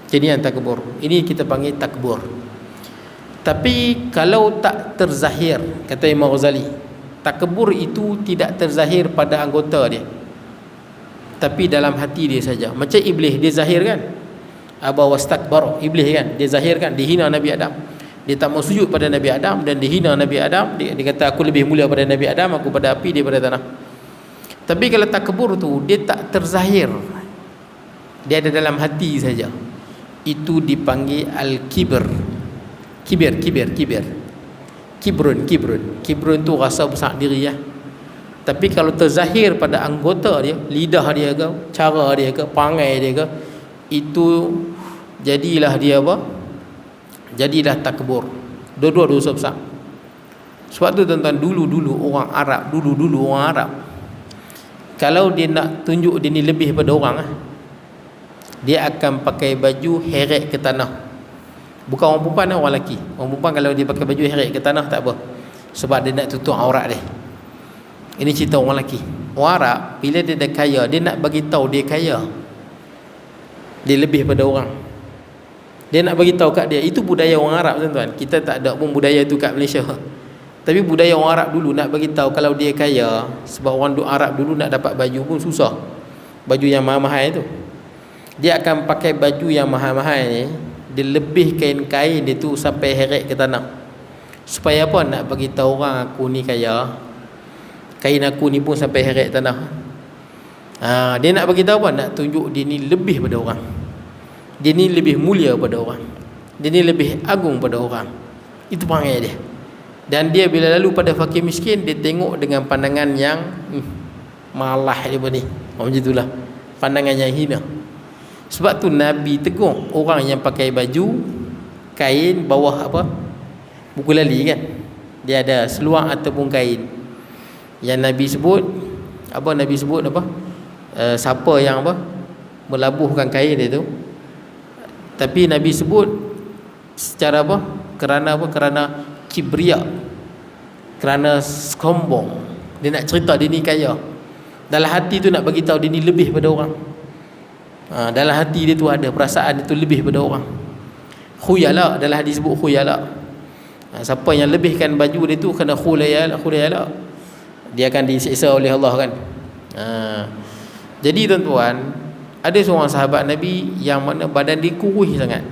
jadi yang takabur. Ini kita panggil takabur. Tapi kalau tak terzahir, kata Imam Ghazali, takabur itu tidak terzahir pada anggota dia, tapi dalam hati dia saja. Macam iblis, dia zahir kan, aba wastakbar, iblis kan, dia zahir kan, dia hina Nabi Adam. Dia tak mau sujud pada Nabi Adam dan dia hina Nabi Adam. Dia kata aku lebih mulia pada Nabi Adam, aku pada api, dia pada tanah. Tapi kalau takabur tu dia tak terzahir, dia ada dalam hati saja, itu dipanggil al-kibr. Kibir. Kibrun tu rasa besar diri ya. Tapi kalau terzahir pada anggota dia, lidah dia ke, cara dia ke, perangai dia ke, itu jadilah dia apa? Jadilah takabur. Dua-dua dosa besar. Sebab tu tuan-tuan, dulu orang Arab, kalau dia nak tunjuk dia ni lebih pada orang, dia akan pakai baju heret ke tanah. Bukan orang perempuan, orang lelaki. Orang perempuan kalau dia pakai baju heret ke tanah tak apa, sebab dia nak tutup aurat dia. Ini cerita orang lelaki. Orang Arab bila dia dah kaya, dia nak bagi tahu dia kaya, dia lebih pada orang. Dia nak bagi tahu kat dia, itu budaya orang Arab tuan-tuan. Kita tak ada pun budaya tu kat Malaysia. Tapi budaya orang Arab dulu nak bagi tahu kalau dia kaya, sebab orang Arab dulu nak dapat baju pun susah. Baju yang mahal-mahal tu, dia akan pakai baju yang mahal-mahal ni, dia lebih kain-kain dia tu sampai heret ke tanah. Supaya apa? Nak bagi tahu orang aku ni kaya, kain aku ni pun sampai heret tanah. Dia nak bagi tahu apa? Nak tunjuk dia ni lebih pada orang, dia ni lebih mulia pada orang, dia ni lebih agung pada orang. Itu perangai dia. Dan dia bila lalu pada fakir miskin, dia tengok dengan pandangan yang malah dia pun ni, macam itulah, pandangan yang hina. Sebab tu Nabi tegur orang yang pakai baju kain bawah apa, buku lali kan, dia ada seluar ataupun kain. Yang Nabi sebut apa? Nabi sebut apa? Siapa yang apa melabuhkan kain dia tu. Tapi Nabi sebut secara apa? Kerana apa? Kerana kibria, kerana sombong. Dia nak cerita dia ni kaya. Dalam hati tu nak bagi tahu dia ni lebih pada orang. Dalam hati dia tu ada perasaan dia tu lebih pada orang. Khuyala, dalam hadis sebut khuyala. Siapa yang lebihkan baju dia tu kena khuyala, dia akan disiksa oleh Allah kan. Jadi tuan-tuan, ada seorang sahabat Nabi yang mana badan dia kurus sangat.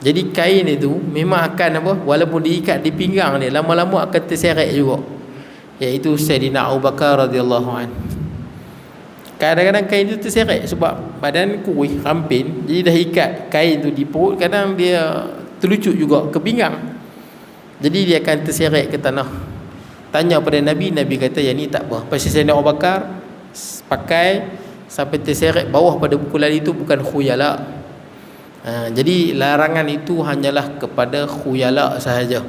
Jadi kain itu memang akan apa, walaupun diikat di pinggang dia, lama-lama akan terseret juga. Iaitu Sayyidina Abu Bakar radhiyallahu anhu. Kadang-kadang kain itu terseret sebab badan kurus, ramping, jadi dah ikat kain tu di perut, kadang dia terlucut juga ke pinggang. Jadi dia akan terseret ke tanah. Tanya pada Nabi, Nabi kata yang ni tak apa. Pasal Sayyidina Abu Bakar pakai sampai terseret bawah pada buku lali itu bukan khuyala. Jadi larangan itu hanyalah kepada khuyala sahaja.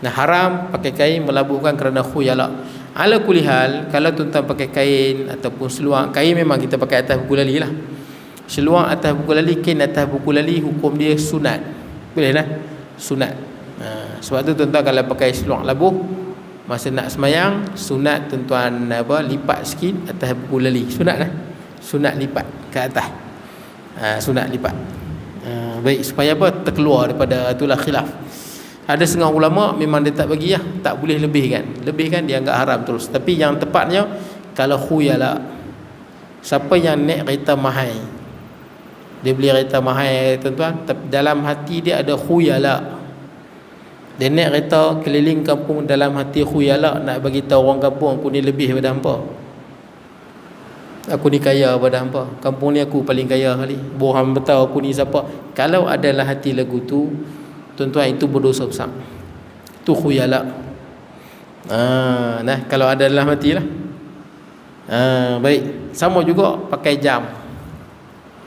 Nah, haram pakai kain melabuhkan kerana khuyala. Ala kulli hal, kalau tuan-tuan pakai kain ataupun seluar, kain memang kita pakai atas buku lali lah. Seluar atas buku lali, kain atas buku lali, hukum dia sunat. Boleh lah, sunat. Sebab tu tuan-tuan kalau pakai seluar labuh masa nak semayang, sunat tuan-tuan apa, lipat sikit atas buku lali. Sunat lah, sunat lipat ke atas. Sunat lipat. Baik, supaya apa? Terkeluar daripada itulah khilaf. Ada setengah ulama memang dia tak bagi lah, tak boleh lebihkan. Lebihkan dia anggap haram terus. Tapi yang tepatnya, kalau khuyala, siapa yang naik kereta mahal, dia beli kereta mahal tuan-tuan, tapi dalam hati dia ada khuyala. Dia naik kereta keliling kampung, dalam hati khuyala, nak bagi tahu orang kampung aku ni lebih daripada hampa. Aku ni kaya daripada hampa. Kampung ni aku paling kaya kali. Borang beritahu aku ni siapa. Kalau adalah hati lagu tu, tuan-tuan, itu berdosa besar. Itu khuyala. Nah, kalau ada dalam hati lah. Baik. Sama juga pakai jam.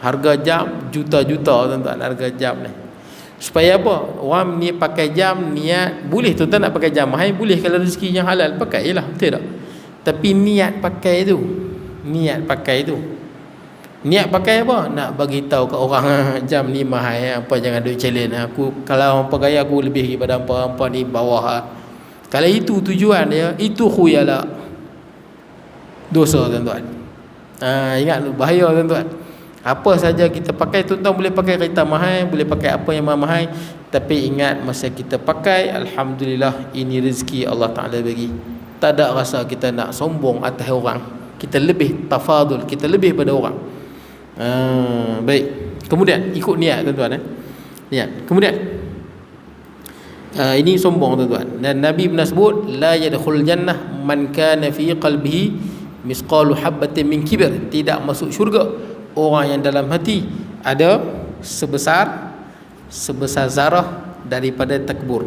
Harga jam juta-juta, tuan-tuan, harga jam ni. Supaya apa? Orang ni pakai jam niat, boleh tuan-tuan nak pakai jam mahal, boleh kalau rezeki yang halal, pakailah, betul tak? Tapi niat pakai tu, niat pakai apa? Nak bagi tahu ke orang jam ni mahal, apa jangan duit challenge aku, kalau hampa gaya aku lebih daripada hampa ni bawah. Kalau itu tujuan dia, itu khuyala. Dosa, tuan-tuan. Ingat tu, bahaya, tuan-tuan. Apa saja kita pakai, tuan-tuan boleh pakai kereta mahal, boleh pakai apa yang mahal, tapi ingat masa kita pakai, alhamdulillah, ini rezeki Allah Ta'ala bagi. Tak ada rasa kita nak sombong atas orang, kita lebih tafadul, kita lebih pada orang. Baik. Kemudian ikut niat, tuan-tuan. Niat. Kemudian ini sombong, tuan-tuan. Dan Nabi pernah sebut, la yadkhul jannah man kana fi qalbihi misqalu habbatin min kibr. Tidak masuk syurga orang yang dalam hati ada sebesar zarah daripada takbur.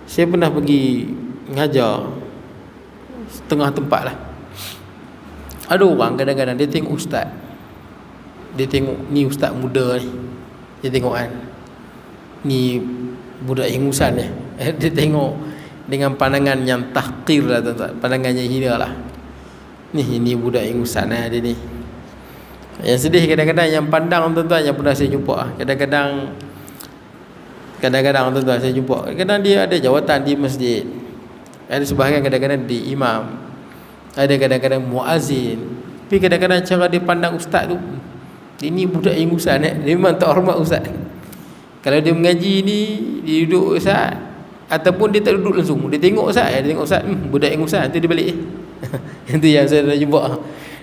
Saya pernah pergi mengajar setengah tempat lah. Ada orang kadang-kadang dia tengok ustaz, dia tengok ni ustaz muda ni, dia tengok kan ni budak ingusan ni, dia tengok dengan pandangan yang tahqir lah, tuan-tuan, pandangan yang hina lah. Ni budak ingusan lah dia ni. Yang sedih kadang-kadang yang pandang, tuan-tuan, yang pernah saya jumpa, kadang-kadang tuan-tuan saya jumpa, kadang-kadang dia ada jawatan di masjid, ada sebahagian kadang-kadang di imam, ada kadang-kadang muazzin, tapi kadang-kadang cara dia pandang ustaz tu, ini budak ingusan dia memang tak hormat ustaz. Kalau dia mengaji ni, dia duduk ustaz, ataupun dia tak duduk langsung, dia tengok ustaz, budak ingusan tu dia balik. Itu yang saya dah jumpa.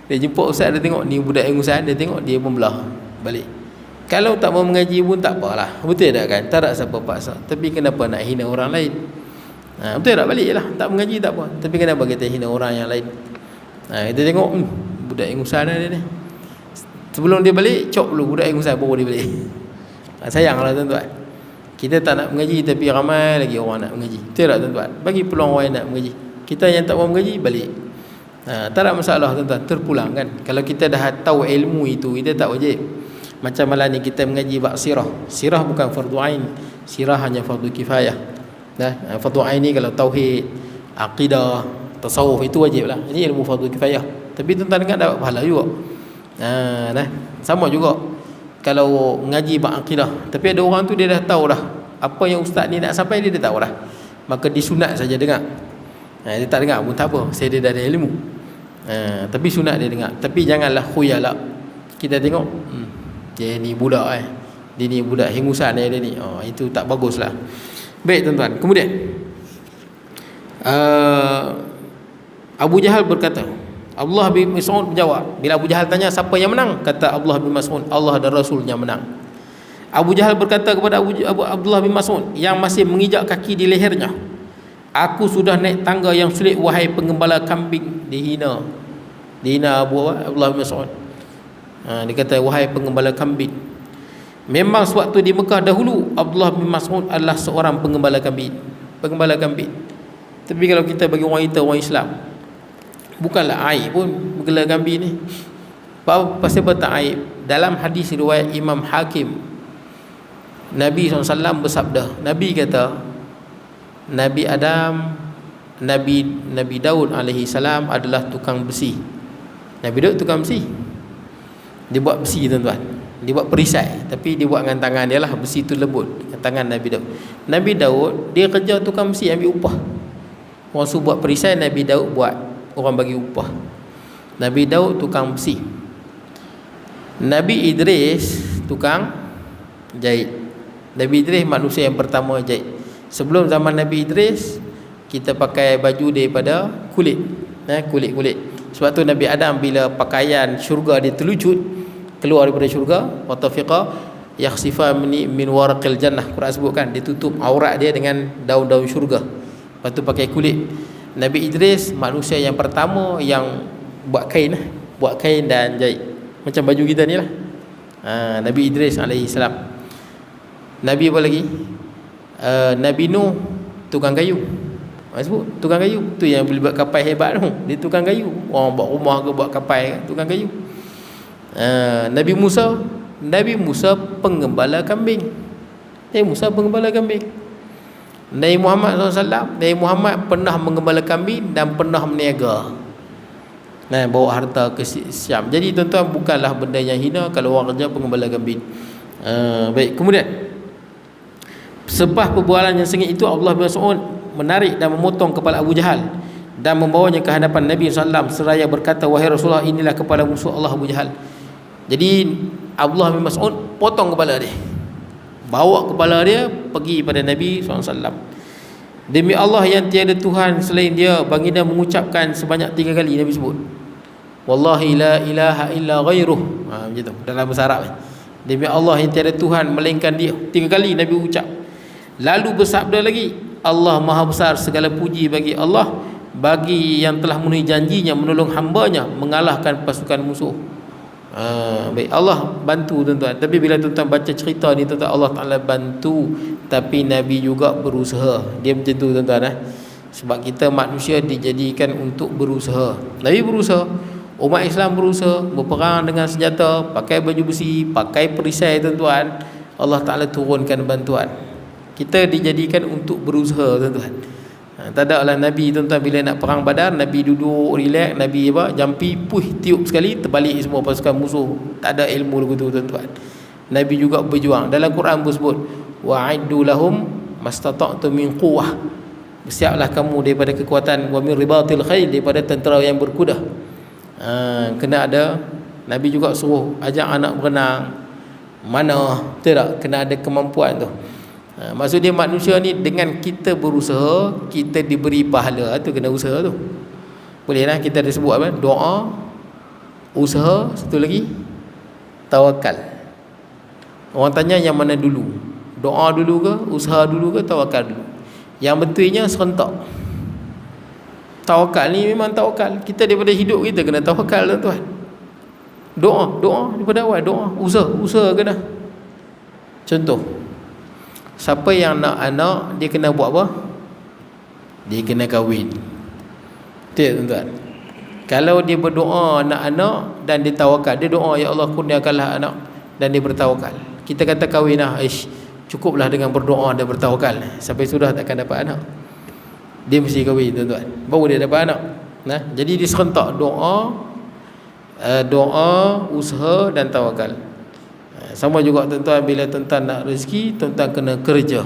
Dia jumpa ustaz, dia tengok ni budak ingusan, dia tengok, dia membelah balik. Kalau tak mau mengaji pun tak apalah, betul tak kan? Tak ada siapa paksa. Tapi kenapa nak hina orang lain? Betul tak? Balik lah, tak mengaji tak apa, tapi kenapa kita hina orang yang lain? Kita tengok budak ingusan dia ni, sebelum dia balik cop dulu budak ingusan, baru dia balik. Sayanglah, tuan-tuan, kita tak nak mengaji tapi ramai lagi orang nak mengaji. Betul tak, tuan-tuan? Bagi peluang orang yang nak mengaji. Kita yang tak mau mengaji balik. Tak ada masalah, tuan-tuan, terpulang kan. Kalau kita dah tahu ilmu itu, kita tak wajib. Macam malam ni kita mengaji bab sirah. Sirah bukan fardu ain, sirah hanya fardu kifayah. Fardu ain ni kalau tauhid, akidah, tasawuf itu wajib lah. Ini ilmu fardu kifayah. Tapi tuan-tuan dengar dapat pahala juga. Sama juga kalau mengaji bab akidah, tapi ada orang tu dia dah tahu dah apa yang ustaz ni nak sampai, dia dah tahu dah, maka disunat saja dengar. Dia tak dengar pun tak apa, saya dia dah ada ilmu. Tapi sunat dia dengar. Tapi janganlah khuyala. Kita tengok dia ni budak dia ni budak hingusan dia ni. Itu tak baguslah. Baik, tuan-tuan. Kemudian Abu Jahal berkata, Abdullah bin Mas'ud menjawab. Bila Abu Jahal tanya siapa yang menang, kata Abdullah bin Mas'ud, Allah dan Rasul yang menang. Abu Jahal berkata kepada Abdullah bin Mas'ud yang masih menginjak kaki di lehernya, aku sudah naik tangga yang sulit, wahai penggembala kambing. Dihina Abdullah bin Mas'ud. Dia kata, wahai penggembala kambing. Memang sewaktu di Mekah dahulu, Abdullah bin Mas'ud adalah seorang penggembala kambing. Tapi kalau kita bagi orang kita, orang Islam, bukanlah aib pun bergela kambing ni. Pasal apa tak aib? Dalam hadis riwayat Imam Hakim, Nabi SAW bersabda, Nabi kata, Nabi Adam, Nabi Daud alaihi salam adalah tukang besi. Nabi Daud tukang besi. Dia buat besi, tuan-tuan. Dia buat perisai, tapi dia buat dengan tangan dia lah. Besi tu lembut dengan tangan Nabi Daud. Nabi Daud dia kerja tukang besi, ambil upah. Orang suruh buat perisai, Nabi Daud buat, orang bagi upah. Nabi Daud tukang besi. Nabi Idris tukang jahit. Nabi Idris manusia yang pertama jahit. Sebelum zaman Nabi Idris, kita pakai baju daripada kulit, kulit-kulit. Sebab tu Nabi Adam bila pakaian syurga dia terlucut keluar daripada syurga, wa tafiqa yakhsifa min waraqil jannah, Quran sebutkan, dia tutup aurat dia dengan daun-daun syurga. Lepas tu pakai kulit. Nabi Idris manusia yang pertama yang buat kain dan jahit macam baju kita ni lah. Nabi Idris alaihi salam. Nabi apa lagi? Nabi Nuh tukang kayu. Sebut tukang kayu tu yang boleh buat kapal hebat tu. Dia tukang kayu. Orang buat rumah ke buat kapal, tukang kayu. Nabi Musa penggembala kambing. Nabi Muhammad SAW, Nabi Muhammad pernah menggembala kambing dan pernah berniaga. Bawa harta ke Syam. Jadi tuan-tuan, bukanlah benda yang hina kalau orang kerja penggembala kambing. Baik, kemudian sebab perbualan yang sengit itu, Abdullah bin Mas'ud menarik dan memotong kepala Abu Jahal dan membawanya ke hadapan Nabi SAW seraya berkata, wahai Rasulullah, inilah kepala musuh Allah Abu Jahal. Jadi Abdullah bin Mas'ud potong kepala dia, bawa kepala dia pergi pada Nabi SAW. Demi Allah yang tiada Tuhan selain dia, baginda mengucapkan sebanyak 3 kali. Nabi sebut, wallahi la ilaha illa ghairuh, macam tu dalam bahasa Arab. Demi Allah yang tiada Tuhan melainkan dia, 3 kali Nabi ucap. Lalu bersabda lagi, Allah maha besar, segala puji bagi Allah, bagi yang telah memenuhi janjinya menolong hambanya mengalahkan pasukan musuh. Baik, Allah bantu tuan-tuan. Tapi bila tuan-tuan baca cerita ni, tuan-tuan, Allah Ta'ala bantu, tapi Nabi juga berusaha. Dia macam tu tuan-tuan. Sebab kita manusia dijadikan untuk berusaha. Nabi berusaha, umat Islam berusaha, berperang dengan senjata, pakai baju besi, pakai perisai tuan-tuan. Allah Ta'ala turunkan bantuan. Kita dijadikan untuk berusaha tuan-tuan. Tak ada lah Nabi tuan-tuan bila nak perang Badar, Nabi duduk relax, Nabi jampi, tiup sekali terbalik semua pasukan musuh. Tak ada ilmu lagu tu tuan-tuan. Nabi juga berjuang. Dalam Quran pun sebut, wa'iddu lahum mastata'tu min quwwah, bersiaplah kamu daripada kekuatan, wa min ribatil khail, daripada tentera yang berkuda. Kena ada. Nabi juga suruh ajak anak berenang. Mana tidak, kena ada kemampuan tu. Maksud dia manusia ni dengan kita berusaha, kita diberi pahala. Tu kena usaha tu. Boleh lah kita ada sebut apa? Doa, usaha, satu lagi tawakal. Orang tanya yang mana dulu? Doa dulu ke, usaha dulu ke, tawakal dulu? Yang betulnya serentak. Tawakal ni memang tawakal. Kita daripada hidup kita kena tawakal tuan-tuan. Doa daripada awal, doa, usaha kena. Contoh, siapa yang nak anak, dia kena buat apa? Dia kena kahwin. Betul tuan-tuan? Kalau dia berdoa nak anak dan dia tawakal, dia doa, ya Allah kurniakanlah anak, dan dia bertawakal. Kita kata kahwin lah, cukuplah dengan berdoa dan bertawakal, sampai sudah takkan dapat anak. Dia mesti kahwin tuan-tuan, baru dia dapat anak. Jadi dia serentak doa, usaha dan tawakal. Sama juga tuan-tuan, bila tuan-tuan nak rezeki, tuan-tuan kena kerja.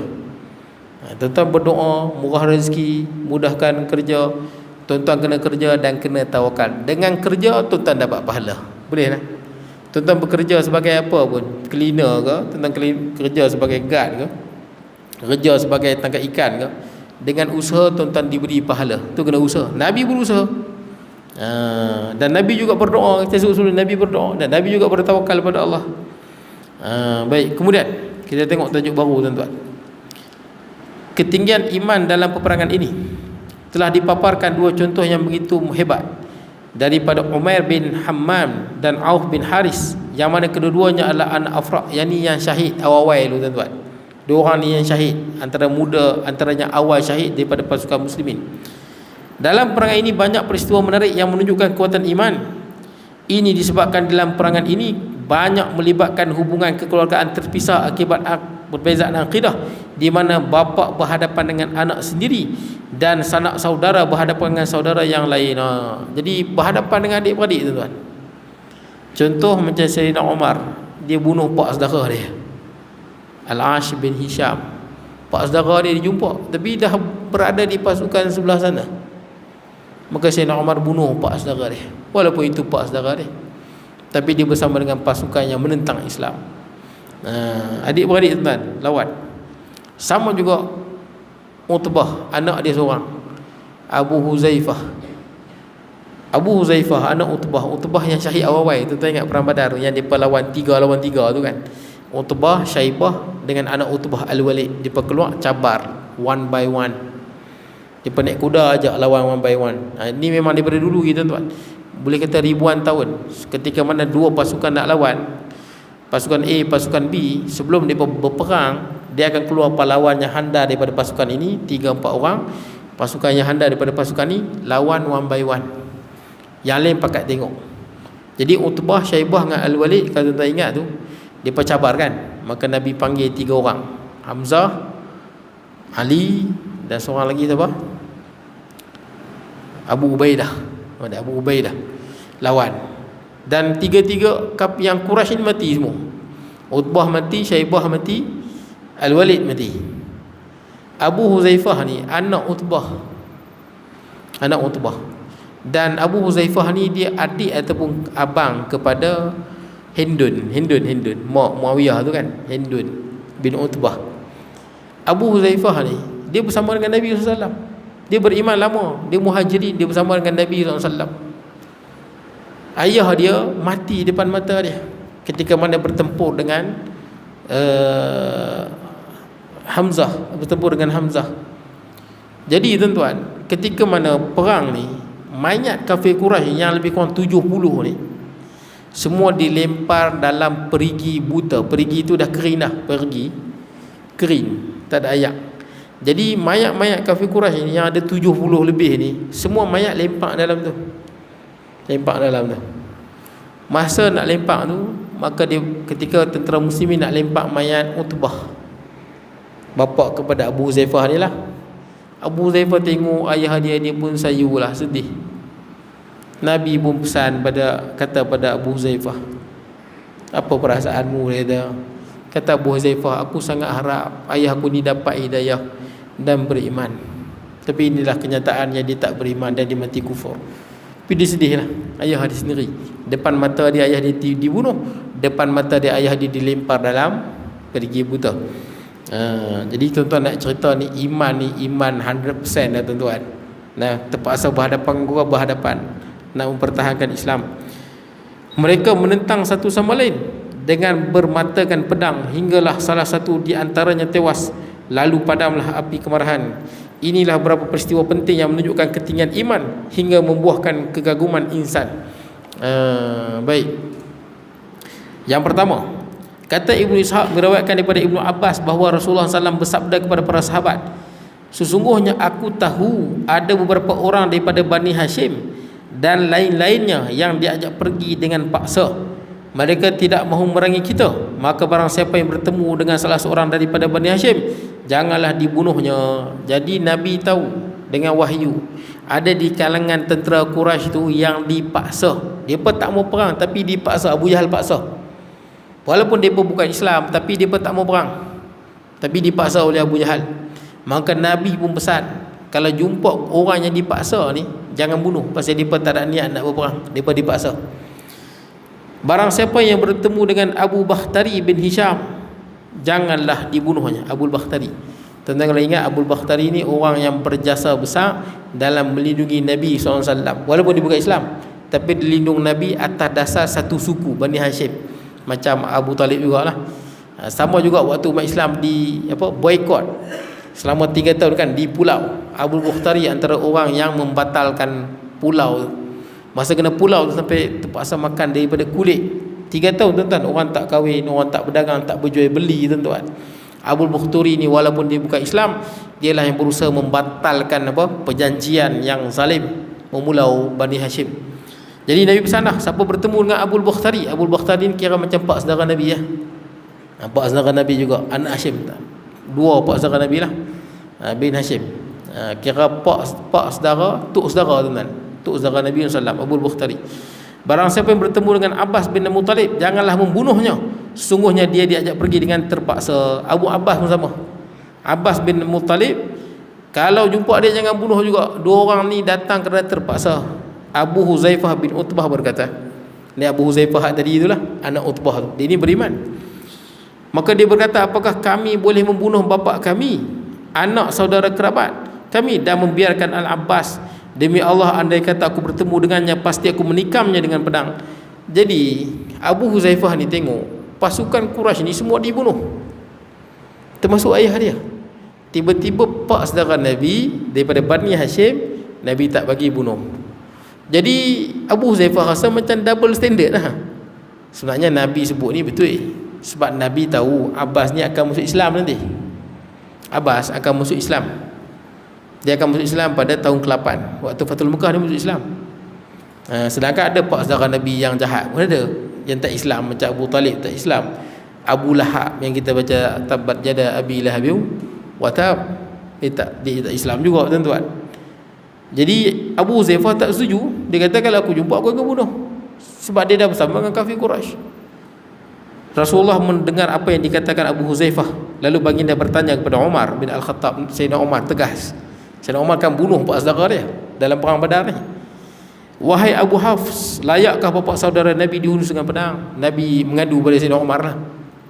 Tuan-tuan berdoa, murah rezeki, mudahkan kerja. Tuan-tuan kena kerja dan kena tawakal. Dengan kerja, tuan-tuan dapat pahala. Boleh lah. Tuan-tuan bekerja sebagai apa pun, cleaner ke, tuan-tuan kerja sebagai guard ke, kerja sebagai tangkap ikan ke, dengan usaha tuan-tuan diberi pahala. Tu kena usaha. Nabi berusaha. Dan Nabi juga berdoa. Kita suruh Nabi berdoa, dan Nabi juga bertawakal pada Allah. Baik, kemudian kita tengok tajuk baru tuan-tuan. Ketinggian iman dalam peperangan ini telah dipaparkan 2 contoh yang begitu hebat daripada Umair bin Hammam dan Auf bin Haris, yang mana kedua-duanya adalah anak Afra, yakni yang syahid awal-awal dulu tuan-tuan. 2 orang ni yang syahid, antaranya awal syahid daripada pasukan muslimin. Dalam perangan ini banyak peristiwa menarik yang menunjukkan kekuatan iman. Ini disebabkan dalam perangan ini banyak melibatkan hubungan kekeluargaan terpisah akibat perbezaan akidah, di mana bapa berhadapan dengan anak sendiri dan sanak saudara berhadapan dengan saudara yang lain. Jadi berhadapan dengan adik-beradik tuan-tuan. Contoh macam Sayyidina Umar, dia bunuh pak saudara dia, Al-Ash bin Hisham. Pak saudara dia dijumpa, tapi dah berada di pasukan sebelah sana. Maka Sayyidina Umar bunuh pak saudara dia, walaupun itu pak saudara dia, tapi dia bersama dengan pasukan yang menentang Islam. Adik-beradik tuan-tuan, lawan. Sama juga Utbah, anak dia seorang. Abu Huzaifah. Abu Huzaifah anak Utbah. Utbah yang syahid awal-awal. Tuan-tuan ingat perang Badar yang depa lawan 3 lawan 3 tu kan. Utbah, Syaibah dengan anak Utbah Al-Walid. Depa keluar cabar one by one. Depa naik kuda ajak lawan one by one. Ini memang daripada dulu kita tuan. Boleh kata ribuan tahun. Ketika mana dua pasukan nak lawan, pasukan A, pasukan B, sebelum mereka berperang, dia akan keluar pahlawan yang handal daripada pasukan ini, 3-4 orang. Pasukan yang handal daripada pasukan ini lawan one by one. Yang lain pakat tengok. Jadi Utbah, Syaibah dengan Al-Walid, kalau tuan ingat tu, mereka cabar kan. Maka Nabi panggil 3 orang, Hamzah, Ali dan seorang lagi siapa? Abu Ubaidah. Abu Ubaidah lawan. Dan 3 yang Quraisy ini mati semua. Utbah mati, Syaibah mati, Al-Walid mati. Abu Huzaifah ni anak Utbah. Dan Abu Huzaifah ni dia adik ataupun abang kepada Hindun, Muawiyah tu kan, Hindun bin Utbah. Abu Huzaifah ni dia bersama dengan Nabi SAW. Dia beriman lama, dia muhajirin, dia bersama dengan Nabi SAW. Ayah dia mati depan mata dia ketika mana bertempur dengan Hamzah. Jadi tuan-tuan, ketika mana perang ni, mayat kafir Quraisy yang lebih kurang 70 ni semua dilempar dalam perigi buta. Perigi tu dah kering dah, perigi kering, tak ada ayak. Jadi mayat-mayat kafir Quraisy ni yang ada 70 lebih ni, semua mayat lempak dalam tu. Masa nak lempak tu, maka dia ketika tentera muslimin nak lempak mayat Utbah, bapa kepada Abu Huzaifah ni lah. Abu Huzaifah tengok ayah dia pun sayu lah, sedih. Nabi pun pesan kata pada Abu Huzaifah, apa perasaanmu? Dia kata Abu Huzaifah, aku sangat harap ayah aku ni dapat hidayah dan beriman. Tapi inilah kenyataannya, dia tak beriman dan dia mati kufur. Tapi dia sedih lah, ayah dia sendiri. Depan mata dia ayah dia dibunuh, depan mata dia ayah dia dilempar dalam perigi buta. Jadi tuan-tuan nak cerita ni iman 100% dah tuan-tuan. Terpaksa berhadapan nak mempertahankan Islam. Mereka menentang satu sama lain dengan bermatakan pedang hinggalah salah satu di antaranya tewas, lalu padamlah api kemarahan. Inilah beberapa peristiwa penting yang menunjukkan ketinggian iman hingga membuahkan kegaguman insan. Baik. Yang pertama, kata Ibnu Ishaq meriwayatkan daripada Ibnu Abbas bahawa Rasulullah SAW bersabda kepada para sahabat, sesungguhnya aku tahu ada beberapa orang daripada Bani Hashim dan lain-lainnya yang diajak pergi dengan paksa. Mereka tidak mahu merangi kita. Maka barang siapa yang bertemu dengan salah seorang daripada Bani Hashim, janganlah dibunuhnya. Jadi Nabi tahu dengan wahyu ada di kalangan tentera Quraisy tu yang dipaksa. Dia pun tak mau perang tapi dipaksa. Abu Jahal paksa. Walaupun dia pun bukan Islam, tapi dia pun tak mau perang, tapi dipaksa oleh Abu Jahal. Maka Nabi pun pesan, kalau jumpa orang yang dipaksa ni, jangan bunuh, pasal dia pun tak ada niat nak berperang, dia pun dipaksa. Barang siapa yang bertemu dengan Abu Bakhtari bin Hisham, janganlah dibunuhnya. Abu Bakhtari, tuan-tuan kalau ingat, Abu Bakhtari ni orang yang berjasa besar dalam melindungi Nabi SAW. Walaupun dia bukan Islam, tapi dilindung Nabi atas dasar satu suku, Bani Hashim. Macam Abu Talib jugalah. Sama juga waktu umat Islam boikot selama 3 tahun kan di pulau. Abu Bakhtari antara orang yang membatalkan pulau. Masa kena pulau tu sampai terpaksa makan daripada kulit. 3 tahun tuan-tuan, orang tak kahwin, orang tak berdagang, tak berjual beli tuan-tuan. Abu Bakhtari ni walaupun dia bukan Islam, dialah yang berusaha membatalkan perjanjian yang zalim memulau Bani Hashim. Jadi Nabi pesan dah, siapa bertemu dengan Abu Bakhtari, Abu Bakhtari ni kira macam pak saudara Nabi ya. Pak saudara Nabi juga, anak Hashim. 2 pak saudara Nabi lah, bin Hashim. Kira pak saudara, tok saudara tuan-tuan, tok saudara Nabi SAW, Abu Bakhtari. Barang siapa yang bertemu dengan Abbas bin Muttalib, janganlah membunuhnya. Sesungguhnya dia diajak pergi dengan terpaksa. Abu Abbas pun sama. Abbas bin Muttalib, kalau jumpa dia jangan bunuh juga. 2 orang ni datang kerana terpaksa. Abu Huzaifah bin Utbah berkata, ni Abu Huzaifah tadi itulah, anak Utbah tu, dia ni beriman. Maka dia berkata, apakah kami boleh membunuh bapa kami? anak saudara kerabat kami, dan membiarkan Al-Abbas. Demi Allah, andai kata aku bertemu dengannya, pasti aku menikamnya dengan pedang. Jadi Abu Huzaifah ni tengok pasukan Quraisy ni semua dibunuh, termasuk ayah dia. Tiba-tiba pak saudara Nabi daripada Bani Hashim, Nabi tak bagi bunuh. Jadi Abu Huzaifah rasa macam double standard lah. Sebenarnya Nabi sebut ni betul, sebab Nabi tahu Abbas ni akan masuk Islam nanti. Abbas akan masuk Islam. Dia akan masuk Islam pada tahun ke-8. Waktu Fathul Mekah dia masuk Islam. Sedangkan ada pak saudara Nabi yang jahat pun ada, yang tak Islam, macam Abu Talib tak Islam, Abu Lahab yang kita baca tabat jada abi lahabi wa tab, dia tak Islam juga tuan-tuan. Jadi Abu Huzaifah tak setuju. Dia kata kalau aku jumpa aku akan bunuh, sebab dia dah bersama dengan kafir Quraisy. Rasulullah mendengar apa yang dikatakan Abu Huzaifah, lalu baginda bertanya kepada Umar bin Al-Khattab. Sayyidina Umar tegas. Sayyidina Umar kan bunuh pak saudara dia dalam perang Badar ni. Wahai Abu Hafs, layakkah bapa saudara Nabi dihunus dengan pedang? Nabi mengadu pada Sayyidina Umar lah,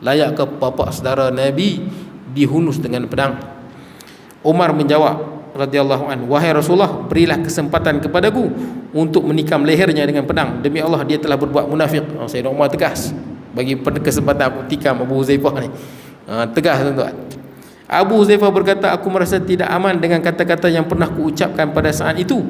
layakkah bapa saudara Nabi dihunus dengan pedang? Umar menjawab radhiyallahu anhu, wahai Rasulullah, berilah kesempatan kepadaku untuk menikam lehernya dengan pedang. Demi Allah, dia telah berbuat munafik. Sayyidina Umar tegas, bagi kesempatan aku tikam Abu Huzaifah ni. Tegas tuan-tuan. Abu Huzaifah berkata, aku merasa tidak aman dengan kata-kata yang pernah kuucapkan pada saat itu.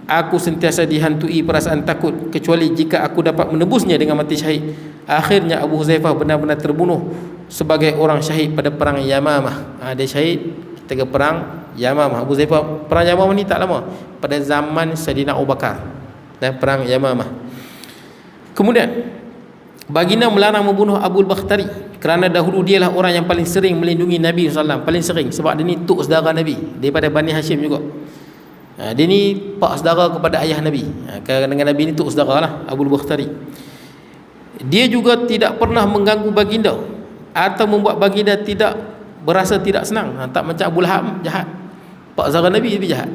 Aku sentiasa dihantui perasaan takut, kecuali jika aku dapat menebusnya dengan mati syahid. Akhirnya Abu Huzaifah benar-benar terbunuh sebagai orang syahid pada perang Yamamah. Dia syahid ketika perang Yamamah. Abu Huzaifah, perang Yamamah ni tak lama, pada zaman Sayyidina Abu Bakar, dan perang Yamamah. Kemudian baginda melarang membunuh Abu Bakhtari, kerana dahulu dialah orang yang paling sering melindungi Nabi SAW, paling sering, sebab dia ni tok saudara Nabi daripada Bani Hashim juga. Dia ni pak saudara kepada ayah Nabi. Dengan Nabi ni tok saudara lah, Abu Bakhtari. Dia juga tidak pernah mengganggu baginda atau membuat baginda tidak berasa tidak senang. Tak macam Abu Lahab jahat, pak saudara Nabi tapi jahat.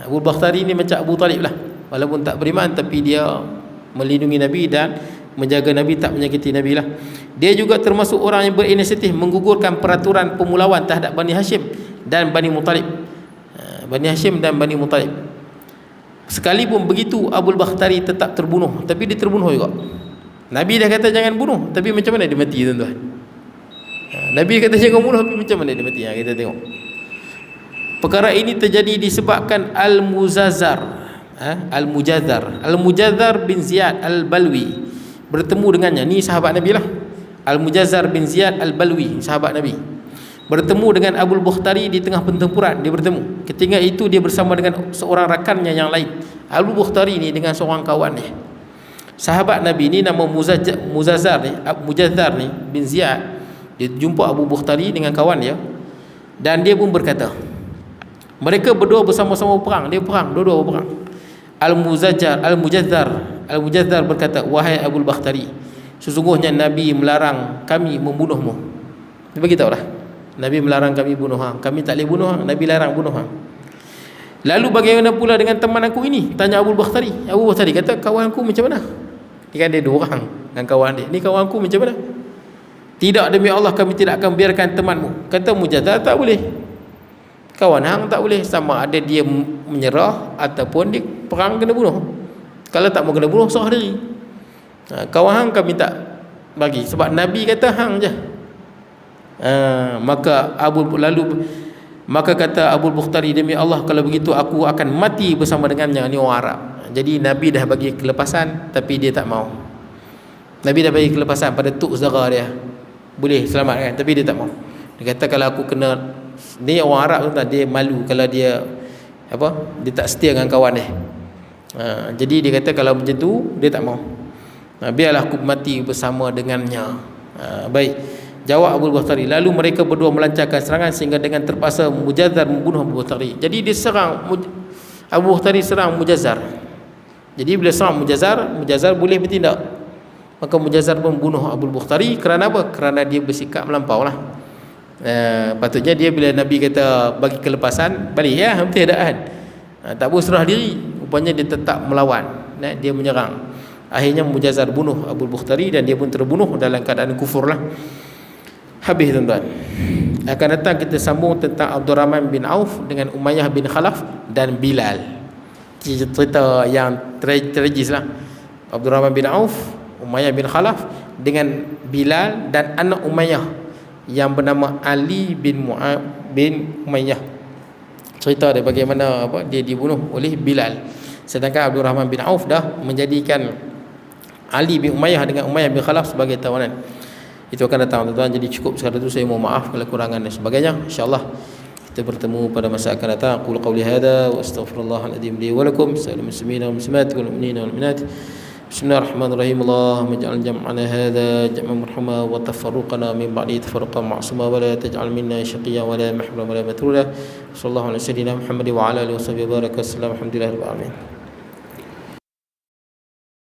Abu Bakhtari ni macam Abu Talib lah, walaupun tak beriman tapi dia melindungi Nabi dan menjaga Nabi, tak menyakiti Nabi lah. Dia juga termasuk orang yang berinisiatif menggugurkan peraturan pemulawan terhadap Bani Hashim dan Bani Muttalib. Bani Hashim dan Bani Muttalib. Sekalipun begitu, Abu Bakhtari tetap terbunuh, tapi dia terbunuh juga. Nabi dah kata jangan bunuh, tapi macam mana dia mati tuan-tuan? Nabi kata jangan bunuh, tapi macam mana dia mati? Kita tengok. Perkara ini terjadi disebabkan Al-Mujazzar bin Ziyad Al-Balwi bertemu dengannya. Ni sahabat Nabi lah. Al-Mujazzar bin Ziyad Al-Balwi, sahabat Nabi, bertemu dengan Abu Bakhtari di tengah pertempuran. Dia bertemu. Ketika itu dia bersama dengan seorang rakannya yang lain. Abu Bakhtari ni dengan seorang kawan dia. Sahabat Nabi ni nama Mujazzar ni bin Ziyad. Dia jumpa Abu Bakhtari dengan kawan dia, dan dia pun berkata, mereka berdua bersama-sama perang. Dia perang, dua-dua perang. Al-Mujazzar berkata, wahai Abu Bakhtari, sesungguhnya Nabi melarang kami membunuhmu. Dia beritahu lah, Nabi melarang kami bunuh hang. Kami tak boleh bunuh hang, Nabi larang bunuh hang. Lalu bagaimana pula dengan teman aku ini? Tanya Abu Bakhtari. Abu Bakhtari kata, kawan aku macam mana? Dia kan ada dua orang dengan kawan dia. Ni kawan aku macam mana? Tidak, demi Allah kami tidak akan biarkan temanmu. Kata Mujazzar, tak boleh. Kawan hang tak boleh, sama ada dia menyerah ataupun dia perang kena bunuh. Kalau tak mau kena bunuh, sah diri. Kawan hang kami tak bagi, sebab Nabi kata hang je. Maka kata Abu Bakhtari, demi Allah kalau begitu aku akan mati bersama dengannya. Ni orang Arab. Jadi Nabi dah bagi kelepasan, tapi dia tak mau. Nabi dah bagi kelepasan pada tok saudara dia, boleh selamat kan, tapi dia tak mau. Dia kata kalau aku kena, ni orang Arab tu, dia malu kalau dia dia tak setia dengan kawan dia. Jadi dia kata kalau macam tu dia tak mau. Biarlah aku mati bersama dengannya. Baik, jawab Abu Bakhtari. Lalu mereka berdua melancarkan serangan sehingga dengan terpaksa Mujazzar membunuh Abu Bakhtari. Jadi dia serang, Abu Bakhtari serang Mujazzar. Jadi bila serang Mujazzar boleh bertindak. Maka Mujazzar pun membunuh Abu Bakhtari. Kerana apa? Kerana dia bersikap melampau lah. Patutnya dia bila Nabi kata bagi kelepasan, balik ya, hampir keadaan. Tak pun serah diri, rupanya dia tetap melawan. Dia menyerang. Akhirnya Mujazzar bunuh Abu Bakhtari dan dia pun terbunuh dalam keadaan kufur lah. Habis tuan-tuan. Akan datang kita sambung tentang Abdurrahman bin Auf dengan Umayyah bin Khalaf dan Bilal. Cerita yang tragis lah. Abdurrahman bin Auf, Umayyah bin Khalaf dengan Bilal dan anak Umayyah yang bernama Ali bin bin Umayyah. Cerita dia bagaimana dia dibunuh oleh Bilal. Sedangkan Abdurrahman bin Auf dah menjadikan Ali bin Umayyah dengan Umayyah bin Khalaf sebagai tawanan. Itu akan datang tuan-tuan. Jadi cukup sekadar itu, saya mohon maaf kalau kurangan dan sebagainya. InsyaAllah kita bertemu pada masa akan datang. Aqulu qawli hadha wa astaghfirullahaladzim li wa lakum. Assalamu muslimina wal muslimat wal mu'minina wal mu'minat. Bismillahirrahmanirrahim. Allahumma ij'al jam'ana hadha jam'an marhuma wa tafarruqana min ba'di tafarruqan ma'suma wa la taj'al minna shaqiyyan wa la mahruman wa la matruda. Sallallahu alaihi wa sallam Muhammad wa ala alihi wa sahbihi wa baraka. Assalamu alhamdulillahi rabbil alamin.